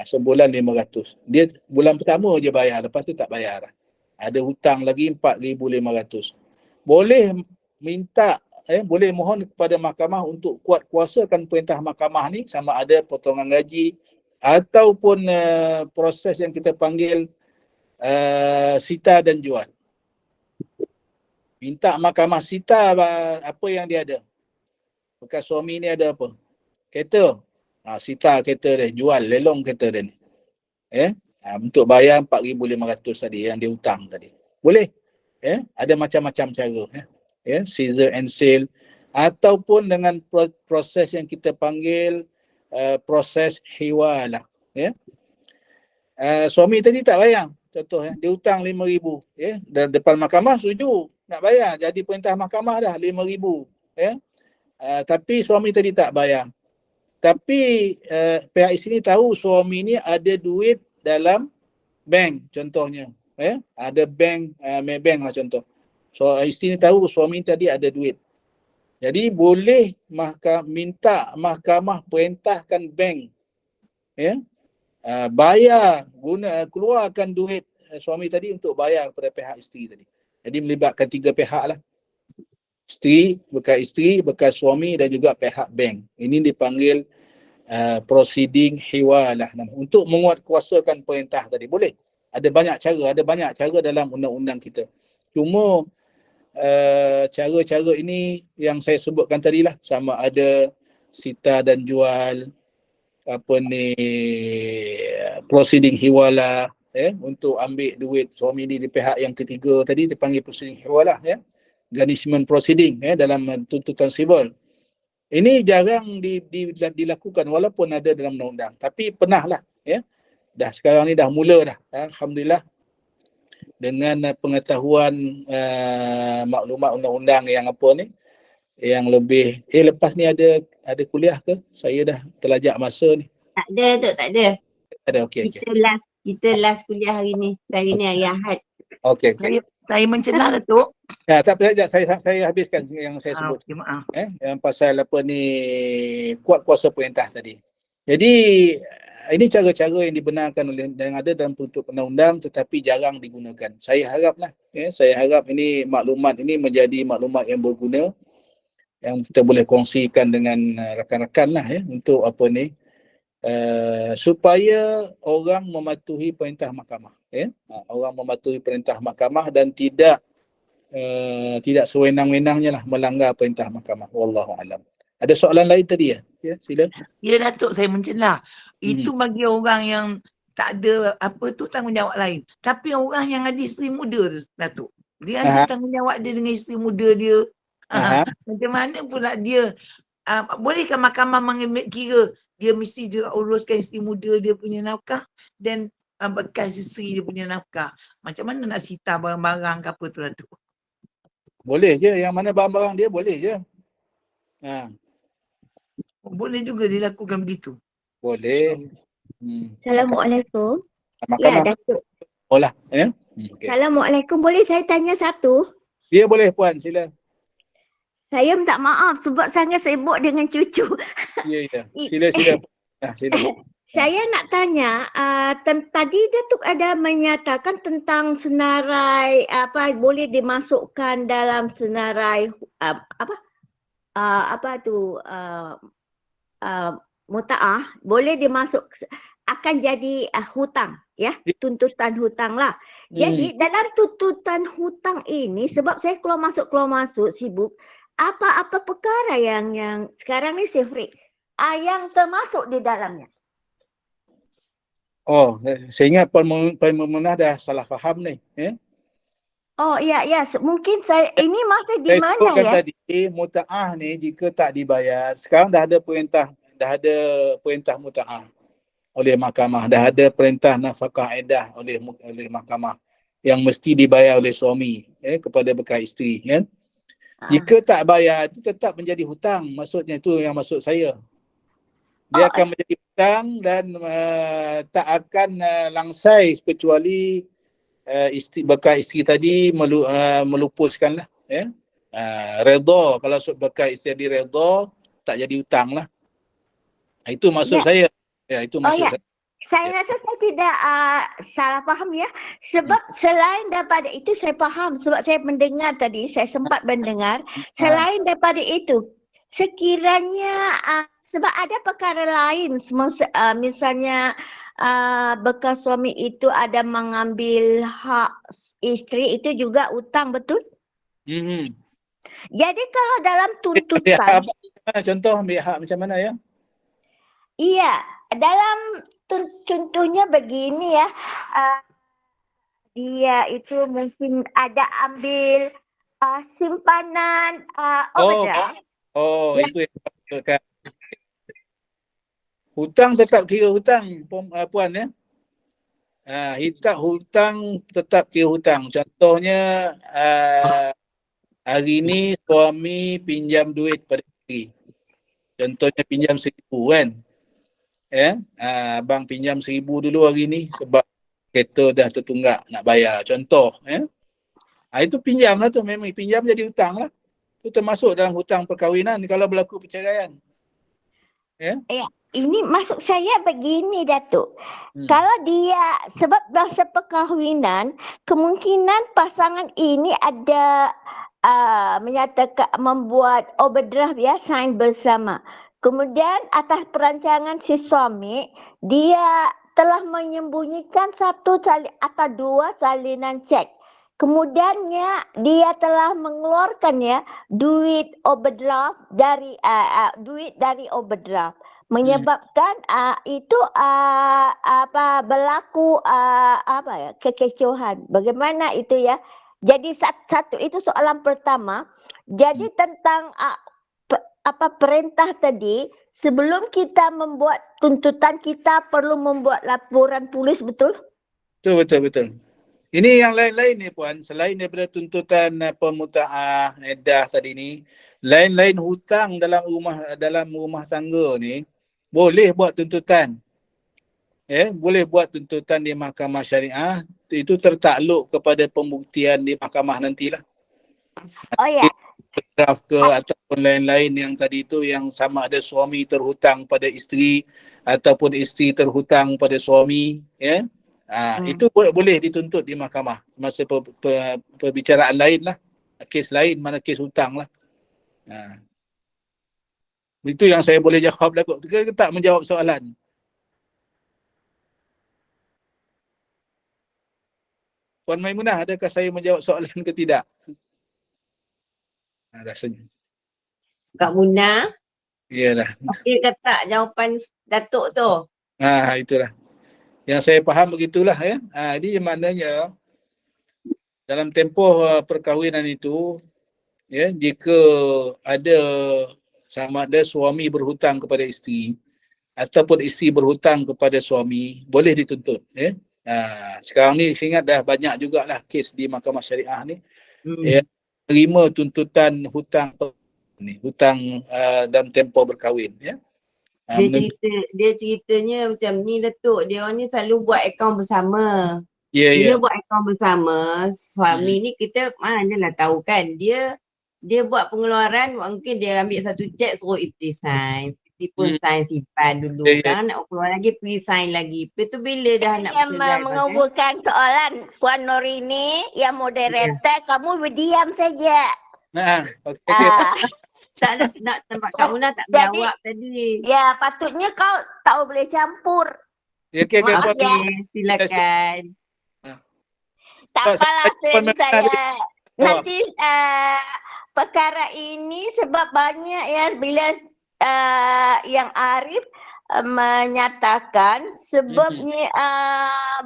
Sebulan 500. Dia bulan pertama je bayar, lepas tu tak bayar lah. Ada hutang lagi 4,500. boleh minta, boleh mohon kepada mahkamah untuk kuat kuasakan perintah mahkamah ni, sama ada potongan gaji ataupun proses yang kita panggil sita dan jual. Minta mahkamah sita apa yang dia ada. Bekas suami ni ada apa? Kereta. Sita kereta dia, jual, lelong kereta dia ni. Untuk bayar 4,500 tadi yang dia hutang tadi. Boleh. Ada macam-macam cara. Scissor and sale. Ataupun dengan proses yang kita panggil proses hiwalah. Suami tadi tak bayar. Contoh, dia hutang 5,000. Dan depan mahkamah setuju nak bayar. Jadi perintah mahkamah dah 5,000. Tapi suami tadi tak bayar. Tapi pihak isteri tahu suami ni ada duit dalam bank contohnya. Ada bank, Maybank lah contoh. So isteri ni tahu suami tadi ada duit. Jadi boleh minta mahkamah perintahkan bank bayar, keluarkan duit suami tadi untuk bayar kepada pihak isteri tadi. Jadi melibatkan 3 pihak lah. Bekas suami dan juga pihak bank. Ini dipanggil proceeding hiwalah. Untuk menguatkuasakan perintah tadi. Boleh. Ada banyak cara dalam undang-undang kita. Cuma cara-cara ini yang saya sebutkan tadi lah. Sama ada sita dan jual, proceeding hiwalah, untuk ambil duit suami ni di pihak yang ketiga tadi dipanggil proceeding hiwalah, garnishment proceeding dalam tuntutan sivil. Ini jarang dilakukan walaupun ada dalam undang-undang, tapi pernah lah. Dah sekarang ni dah mula dah, alhamdulillah, dengan pengetahuan maklumat undang-undang yang yang lebih. Lepas ni ada kuliah ke? Saya dah terlajak masa ni. Tak ada tu, tak ada. Ada, okey. Kita last kuliah hari ni. Hari ni hari Ahad. Okey. Saya mencelah Datuk. Tak apa, saya habiskan yang saya sebut. Okay, maaf. Yang pasal kuat kuasa perintah tadi. Jadi ini cara-cara yang dibenarkan yang ada dalam bentuk undang-undang tetapi jarang digunakan. Saya haraplah, saya harap ini maklumat ini menjadi maklumat yang berguna yang kita boleh kongsikan dengan rakan-rakan lah untuk supaya orang mematuhi perintah mahkamah. Orang mematuhi perintah mahkamah dan tidak sewenang-wenangnya lah melanggar perintah mahkamah. Wallahu alam. Ada soalan lain tadi ya? Sila. Ya Datuk, saya mencelah. Itu bagi orang yang tak ada tanggungjawab lain. Tapi orang yang ada isteri muda tu Datuk. Dia ada tanggungjawab dia dengan isteri muda dia. Macam mana pula dia bolehkah mahkamah mengambil kira dia mesti juga uruskan isteri muda dia punya nafkah dan bekas isteri dia punya nafkah. Macam mana nak sita barang-barang ke apa tu Datuk? Boleh je, yang mana barang-barang dia boleh je. Boleh juga dilakukan begitu. Boleh. Assalamualaikum. Mahkamah. Ya Datuk. Okay. Assalamualaikum. Boleh saya tanya satu? Ya boleh Puan, sila. Saya minta maaf sebab sangat sibuk dengan cucu. Ya. Sila. Sila. Saya nak tanya, tadi Datuk ada menyatakan tentang senarai boleh dimasukkan dalam senarai mutaah, boleh dimasuk akan jadi hutang tuntutan hutang lah. Jadi dalam tuntutan hutang ini, sebab saya keluar masuk sibuk, apa perkara yang sekarang ni Sifri yang termasuk di dalamnya? Oh, saya ingat Puan Memunah dah salah faham ni. Oh ya, mungkin saya ini masih di mana sebutkan ya? Tadi mutaah ni jika tak dibayar, sekarang dah ada perintah mutaah oleh mahkamah, dah ada perintah nafkah iddah oleh mahkamah yang mesti dibayar oleh suami kepada bekas isteri kan. Jika tak bayar itu tetap menjadi hutang, maksudnya itu yang maksud saya. Dia akan menjadi hutang dan tak akan langsai kecuali bekas isteri tadi melupuskanlah redha. Kalau bekas isteri tadi redha, tak jadi hutang lah. Itu maksud saya. Itu maksud saya. Saya rasa saya tidak salah faham ya. Sebab selain daripada itu saya faham. Sebab saya mendengar tadi, saya sempat mendengar. Selain daripada itu, sekiranya sebab ada perkara lain. Misalnya bekas suami itu ada mengambil hak isteri, itu juga hutang, betul? Jadi kalau dalam tuntutan. Contoh ambil hak macam mana ya? Iya, dalam contohnya begini ya, dia itu mungkin ada ambil simpanan overdraft. Itu yang maksudkan. Hutang tetap kira hutang, puan ya. Hutang tetap kira hutang. Contohnya hari ni suami pinjam duit pada isteri. Contohnya pinjam 1,000 kan. Abang pinjam 1,000 dulu hari ni sebab kereta dah tertunggak nak bayar. Contoh. Itu pinjam lah tu. Memang pinjam jadi hutang lah. Itu termasuk dalam hutang perkahwinan kalau berlaku perceraian. Ini maksud saya begini Datuk. Kalau dia sebab masa perkahwinan, kemungkinan pasangan ini ada menyatakan membuat overdraft ya, sign bersama. Kemudian atas perancangan si suami, dia telah menyembunyikan satu atau dua salinan cek. Kemudiannya dia telah mengeluarkan ya duit overdraft dari overdraft, menyebabkan itu berlaku kekecohan. Bagaimana itu ya? Jadi satu itu soalan pertama. Jadi tentang perintah tadi, sebelum kita membuat tuntutan kita perlu membuat laporan polis, betul? Betul. Ini yang lain-lain ni puan, selain daripada tuntutan pemutaah edah tadi ni, lain-lain hutang dalam rumah tangga ni boleh buat tuntutan. Boleh buat tuntutan di mahkamah syariah, itu tertakluk kepada pembuktian di mahkamah nantilah. Oh ya. Draft ke ataupun lain-lain yang tadi tu, yang sama ada suami terhutang pada isteri ataupun isteri terhutang pada suami, itu boleh dituntut di mahkamah masa perbicaraan lain lah, kes lain, mana kes hutang lah. Itu yang saya boleh jawab lah kot. Kita tak menjawab soalan. Puan Maimunah, adakah saya menjawab soalan ke tidak? Rasanya. Kak Munah. Iyalah. Okey ke tak jawapan Datuk tu? Itulah. Yang saya faham begitulah ya. Ini maknanya dalam tempoh perkahwinan itu, ya, jika ada sama ada suami berhutang kepada isteri ataupun isteri berhutang kepada suami, boleh dituntut. Ya. Sekarang ni saya ingat dah banyak jugalah kes di mahkamah syariah ni. Terima tuntutan hutang dalam tempoh berkahwin. Ya. Dia ceritanya macam ni Datuk, dia orang ni selalu buat akaun bersama. Bila buat akaun bersama, suami ni kita manalah tahu kan, dia buat pengeluaran, mungkin dia ambil satu cek suruh isteri sign, isteri pun sign simpan dulu. Sekarang nak keluar lagi, pergi sign lagi. Lepas tu bila dah nak bercerai, mengumpulkan soalan Puan Norini yang moderator, kamu berdiam saja. Tak nak tempat Kak Munah tak menjawab tadi. Ya, patutnya kau tak boleh campur. Okey, silakan. Tak apalah saya. Nanti perkara ini sebab banyak ya, bila yang Arif menyatakan sebabnya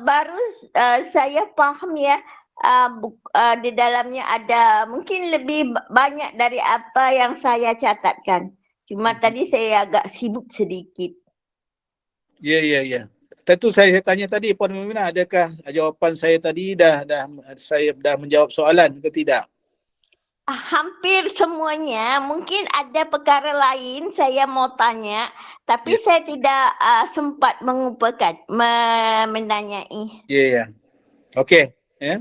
baru saya faham ya. Di dalamnya ada mungkin lebih banyak dari apa yang saya catatkan. Cuma tadi saya agak sibuk sedikit. Ya. Tentu saya tanya tadi Puan Maimunah, adakah jawapan saya tadi saya dah menjawab soalan ke tidak? Hampir semuanya. Mungkin ada perkara lain saya mau tanya, tapi saya tidak sempat menanyai. Ya. Okey, ya.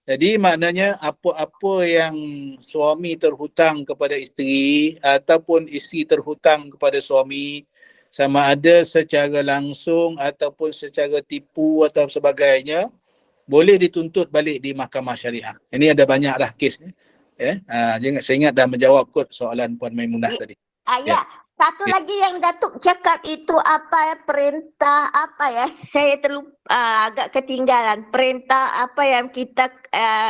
Jadi maknanya apa-apa yang suami terhutang kepada isteri ataupun isteri terhutang kepada suami, sama ada secara langsung ataupun secara tipu atau sebagainya, boleh dituntut balik di mahkamah syariah. Ini ada banyak dah kes ni. Saya ingat dah menjawab kot soalan Puan Maimunah tadi. Ya. Satu lagi yang Datuk cakap itu apa ya, perintah apa ya, saya terlupa, agak ketinggalan. Perintah apa yang kita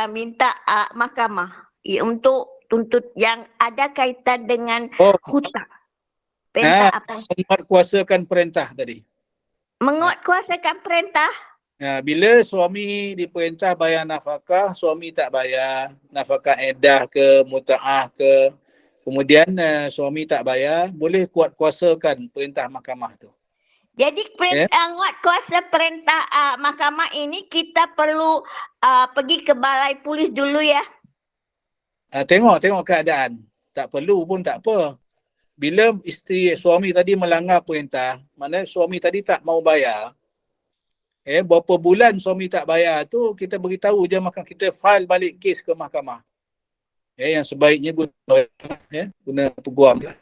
minta mahkamah untuk tuntut yang ada kaitan dengan hutang. Perintah apa? Menguatkuasakan perintah tadi. Menguatkuasakan perintah? Bila suami diperintah bayar nafkah, suami tak bayar, nafkah edah ke, muta'ah ke, kemudian suami tak bayar, boleh kuatkuasakan perintah mahkamah tu. Jadi kuat kuasa perintah mahkamah ini kita perlu pergi ke balai polis dulu ya? Tengok keadaan. Tak perlu pun tak apa. Bila suami tadi melanggar perintah, maknanya suami tadi tak mau bayar, berapa bulan suami tak bayar tu, kita beritahu je mahkamah, kita file balik kes ke mahkamah. Yang sebaiknya guna peguam lah.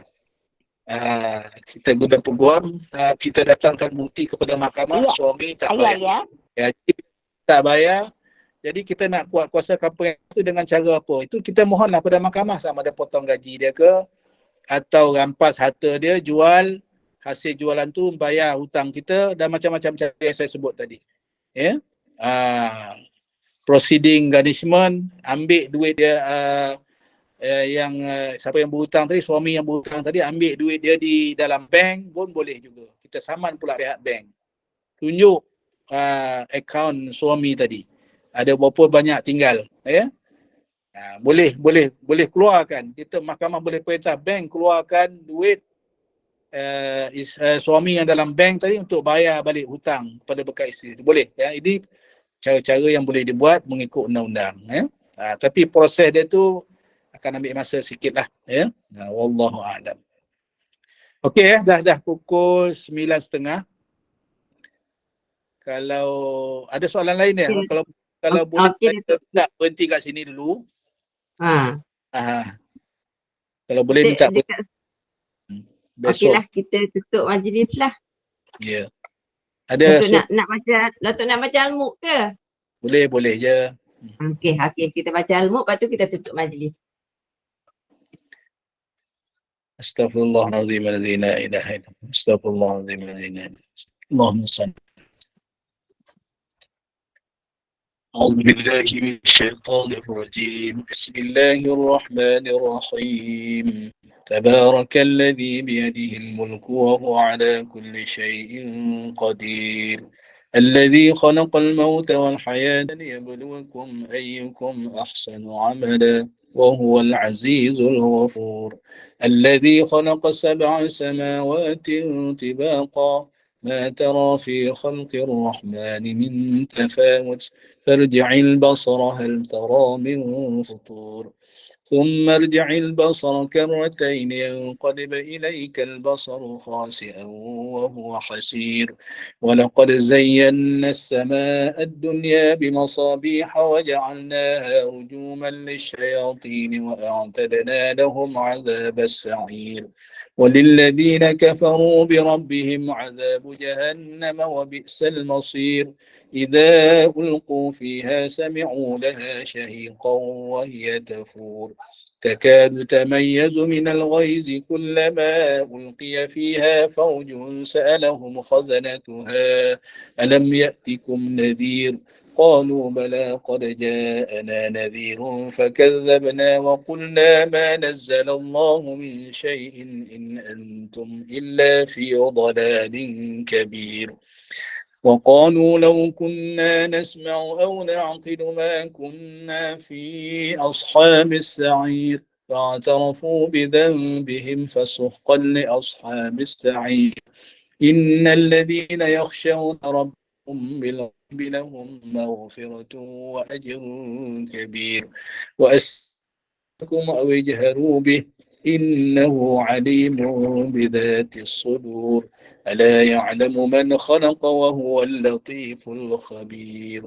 Kita guna peguam, kita datangkan bukti kepada mahkamah, suami tak bayar. Tak bayar. Jadi kita nak kuatkuasakan perintah itu dengan cara apa? Itu kita mohonlah pada mahkamah, sama ada potong gaji dia ke, atau rampas harta dia, jual, hasil jualan tu bayar hutang kita, dan macam-macam cara yang saya sebut tadi. Proceeding garnishment, ambil duit dia, siapa yang berhutang tadi, suami yang berhutang tadi, ambil duit dia di dalam bank pun boleh juga. Kita saman pula pihak bank. Tunjuk akaun suami tadi. Ada berapa banyak tinggal. Boleh keluarkan. Kita mahkamah boleh perintah bank keluarkan duit suami yang dalam bank tadi untuk bayar balik hutang kepada bekas isteri. Boleh. Ini cara-cara yang boleh dibuat mengikut undang-undang. Tapi proses dia tu akan ambil masa sikit lah. Wallahu a'lam. Okey, dah pukul 9.30. Kalau ada soalan lain ya, kalau boleh saya berhenti kat sini dulu. Kalau boleh minta besok. Okeylah, kita tutup majlis lah. Ya. Ada Datuk nak baca al-Mulk ke? Boleh je. Okey, kita baca al-Mulk, lepas tu kita tutup majlis. Astaghfirullahaladzim alladzi la ilaha illallah. Astaghfirullahaladzim alladzi la ilaha illallah. Allahumma salli. أعوذ بالله من الشيطان الرجيم. بسم الله الرحمن الرحيم. تبارك الذي بيده الملك وهو على كل شيء قدير. الذي خلق الموت والحياة ليبلوكم أيكم أحسن عملا وهو العزيز الغفور. الذي خلق 7 سماوات طباقا ما ترى في خلق الرحمن من تفاوت فارجع البصر هل ترى من فطور ثم ارجع البصر كرتين ينقلب إليك البصر خاسئا وهو حسير ولقد زينا السماء الدنيا بمصابيح وجعلناها رجوما للشياطين وأعتدنا لهم عذاب السعير وللذين كفروا بربهم عذاب جهنم وبئس المصير إذا ألقوا فيها سمعوا لها شهيقا وهي تفور تكاد تميز من الغيظ كلما ألقي فيها فوج سألهم خزنتها ألم يأتكم نذير قالوا بلى قد جاءنا نذير فكذبنا وقلنا ما نزل الله من شيء إن أنتم إلا في ضلال كبير وقالوا لو كنا نسمع أو نعقل ما كنا في أصحاب السعير فاعترفوا بذنبهم فسحقا لأصحاب السعير إن الذين يخشون ربهم بالغيب لهم مغفرة وأجر كبير وأسركم أو اجهروا به إنه عليم بذات الصدور ألا يعلم من خلق وهو اللطيف الخبير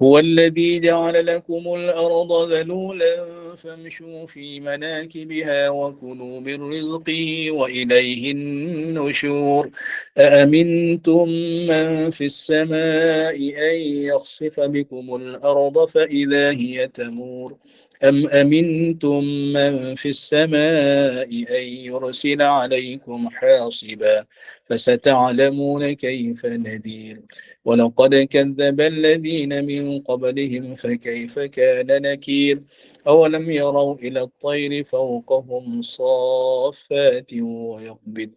هو الذي جعل لكم الأرض ذلولا فامشوا في مناكبها وكلوا من رزقه وإليه النشور أأمنتم من في السماء أن يخسف بكم الأرض فإذا هي تمور أم أمنتم من في السماء أن يرسل عليكم حاصبا فستعلمون كيف نذير ولقد كذب الذين من قبلهم فكيف كان نكير أولم يروا إلى الطير فوقهم صافات ويقبض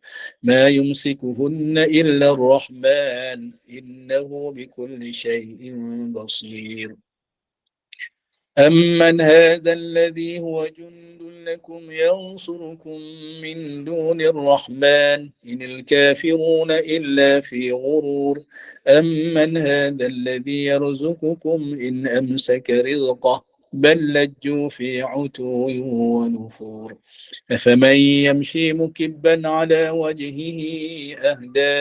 ما يمسكهن إلا الرحمن إنه بكل شيء بصير أمن هذا الذي هو جند لكم ينصركم من دون الرحمن إن الكافرون إلا في غرور أمن هذا الذي يرزقكم إن أمسك رزقه بل لجوا في عتو ونفور أفمن يمشي مكبا على وجهه أهدى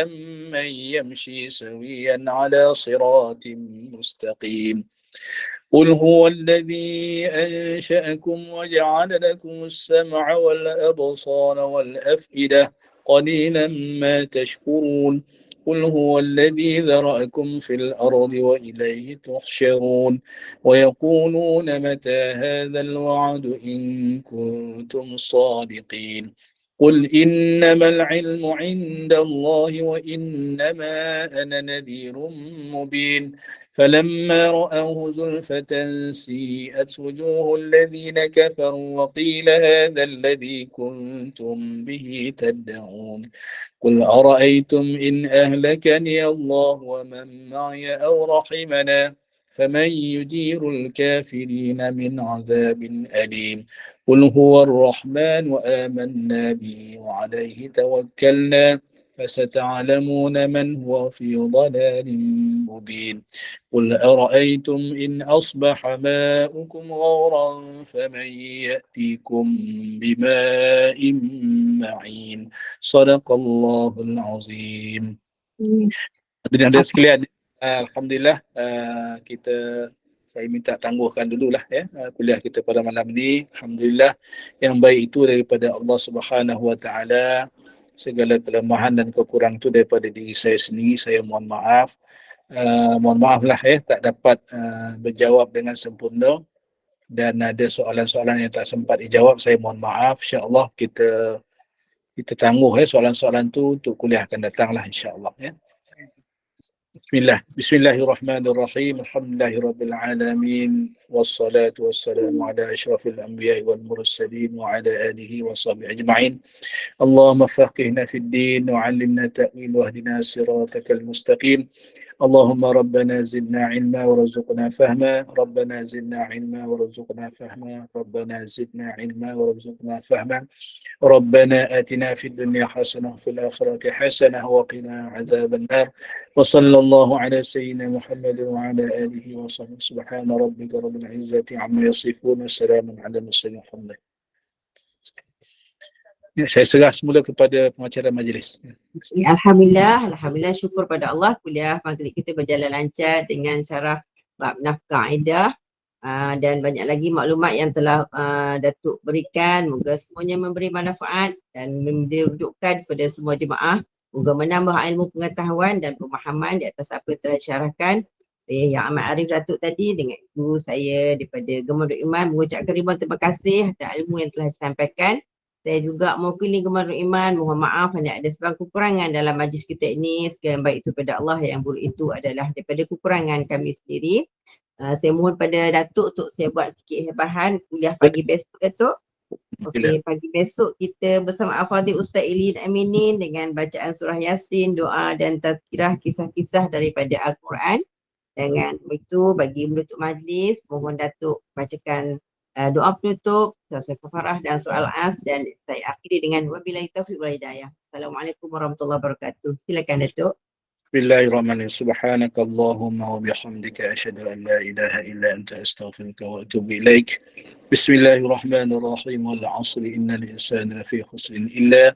أمن يمشي سويا على صراط مستقيم قل هو الذي أنشأكم وجعل لكم السمع والأبصار والأفئدة قليلا ما تشكرون قل هو الذي ذرأكم في الأرض وإليه تحشرون ويقولون متى هذا الوعد إن كنتم صادقين قل إنما العلم عند الله وإنما أنا نذير مبين فلما رأوه زلفة سيئت وجوه الذين كفروا وقيل هذا الذي كنتم به تدعون قل أرأيتم إن أهلكني الله ومن معي أو رحمنا فمن يجير الكافرين من عذاب أليم قل هو الرحمن وآمنا به وعليه توكلنا فستعلمون من هو في ضلال مبين قل أرأيتم إن أصبح ماؤكم غورا فمن يأتيكم بماء معين صدق الله العظيم. Hadirin sekalian, alhamdulillah saya minta tangguhkan dululah ya kuliah kita pada malam ini. Alhamdulillah yang baik itu daripada Allah Subhanahu wa taala. Segala kelemahan dan kekurangan itu daripada diri saya sendiri. Saya mohon maaf. Mohon maaflah tak dapat berjawab dengan sempurna dan ada soalan-soalan yang tak sempat dijawab. Saya mohon maaf. InsyaAllah kita tangguh soalan-soalan tu untuk kuliah akan datanglah insyaAllah ya. Bismillahirrahmanirrahim. Alhamdulillahirabbil alamin wassalatu wassalamu ala asyrafil anbiya'i wal mursalin wa ala alihi wa sahbihi ajma'in. Allahumma faqihna fid din wa 'allimna ta'wil wa hdina siratakal mustaqim. Allahumma rabbana zidna 'ilma warzuqna fahma. Rabbana zidna 'ilma warzuqna fahma. Rabbana zidna 'ilma warzuqna fahma. Rabbana atina fid dunya hasanah wa fil akhirati hasanah wa qina 'adzaban nar. Wa sallallahu ala sayyidina Muhammad wa ala alihi wa sahbihi. Subhana rabbika rabbil izzati 'amma yasifun wa salamun 'alal mursalin. Alhamdulillah. Ya, saya serah semula kepada pengacara majlis. Alhamdulillah syukur pada Allah kuliah maghrib kita berjalan lancar dengan syarah bab nafkah aidah dan banyak lagi maklumat yang telah Datuk berikan. Moga semuanya memberi manfaat dan mendudukkan kepada semua jemaah. Moga menambah ilmu pengetahuan dan pemahaman di atas apa yang telah disyarahkan Yang Amat Arif Datuk tadi. Dengan itu saya daripada Gemarun Iman mengucapkan ribuan terima kasih atas ilmu yang telah disampaikan. Saya juga mewakili Gemarun Iman, mohon maaf hanya ada sebarang kekurangan dalam majlis kita ini. Segala baik itu pada Allah, yang buruk itu adalah daripada kekurangan kami sendiri. Saya mohon pada Datuk untuk saya buat sikit bahan kuliah pagi besok Datuk. Okey, pagi besok kita bersama Al-Fadhil Ustaz Ili Aminin dengan bacaan surah Yasin, doa dan tazkirah kisah-kisah daripada Al-Quran. Dengan itu bagi menutup majlis, mohon Datuk bacakan doa penutup, surah Kafarah dan surah Al-As, dan saya akhiri dengan wabillahi taufiq wal hidayah. Assalamualaikum warahmatullahi wabarakatuh. Silakan Datuk. Bismillahirrahmanirrahim. Subhanakallahumma wa bihamdika asyhadu an la ilaha illa anta astaghfiruka wa atubu ilaik. Bismillahirrahmanirrahim. Wal 'asri innal insana lafi khusrin illa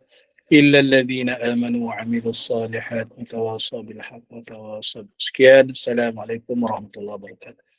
إلا الذين آمنوا وعملوا الصالحات وتواصوا بالحق وتواصوا. Sekian, Assalamualaikum warahmatullahi wabarakatuh.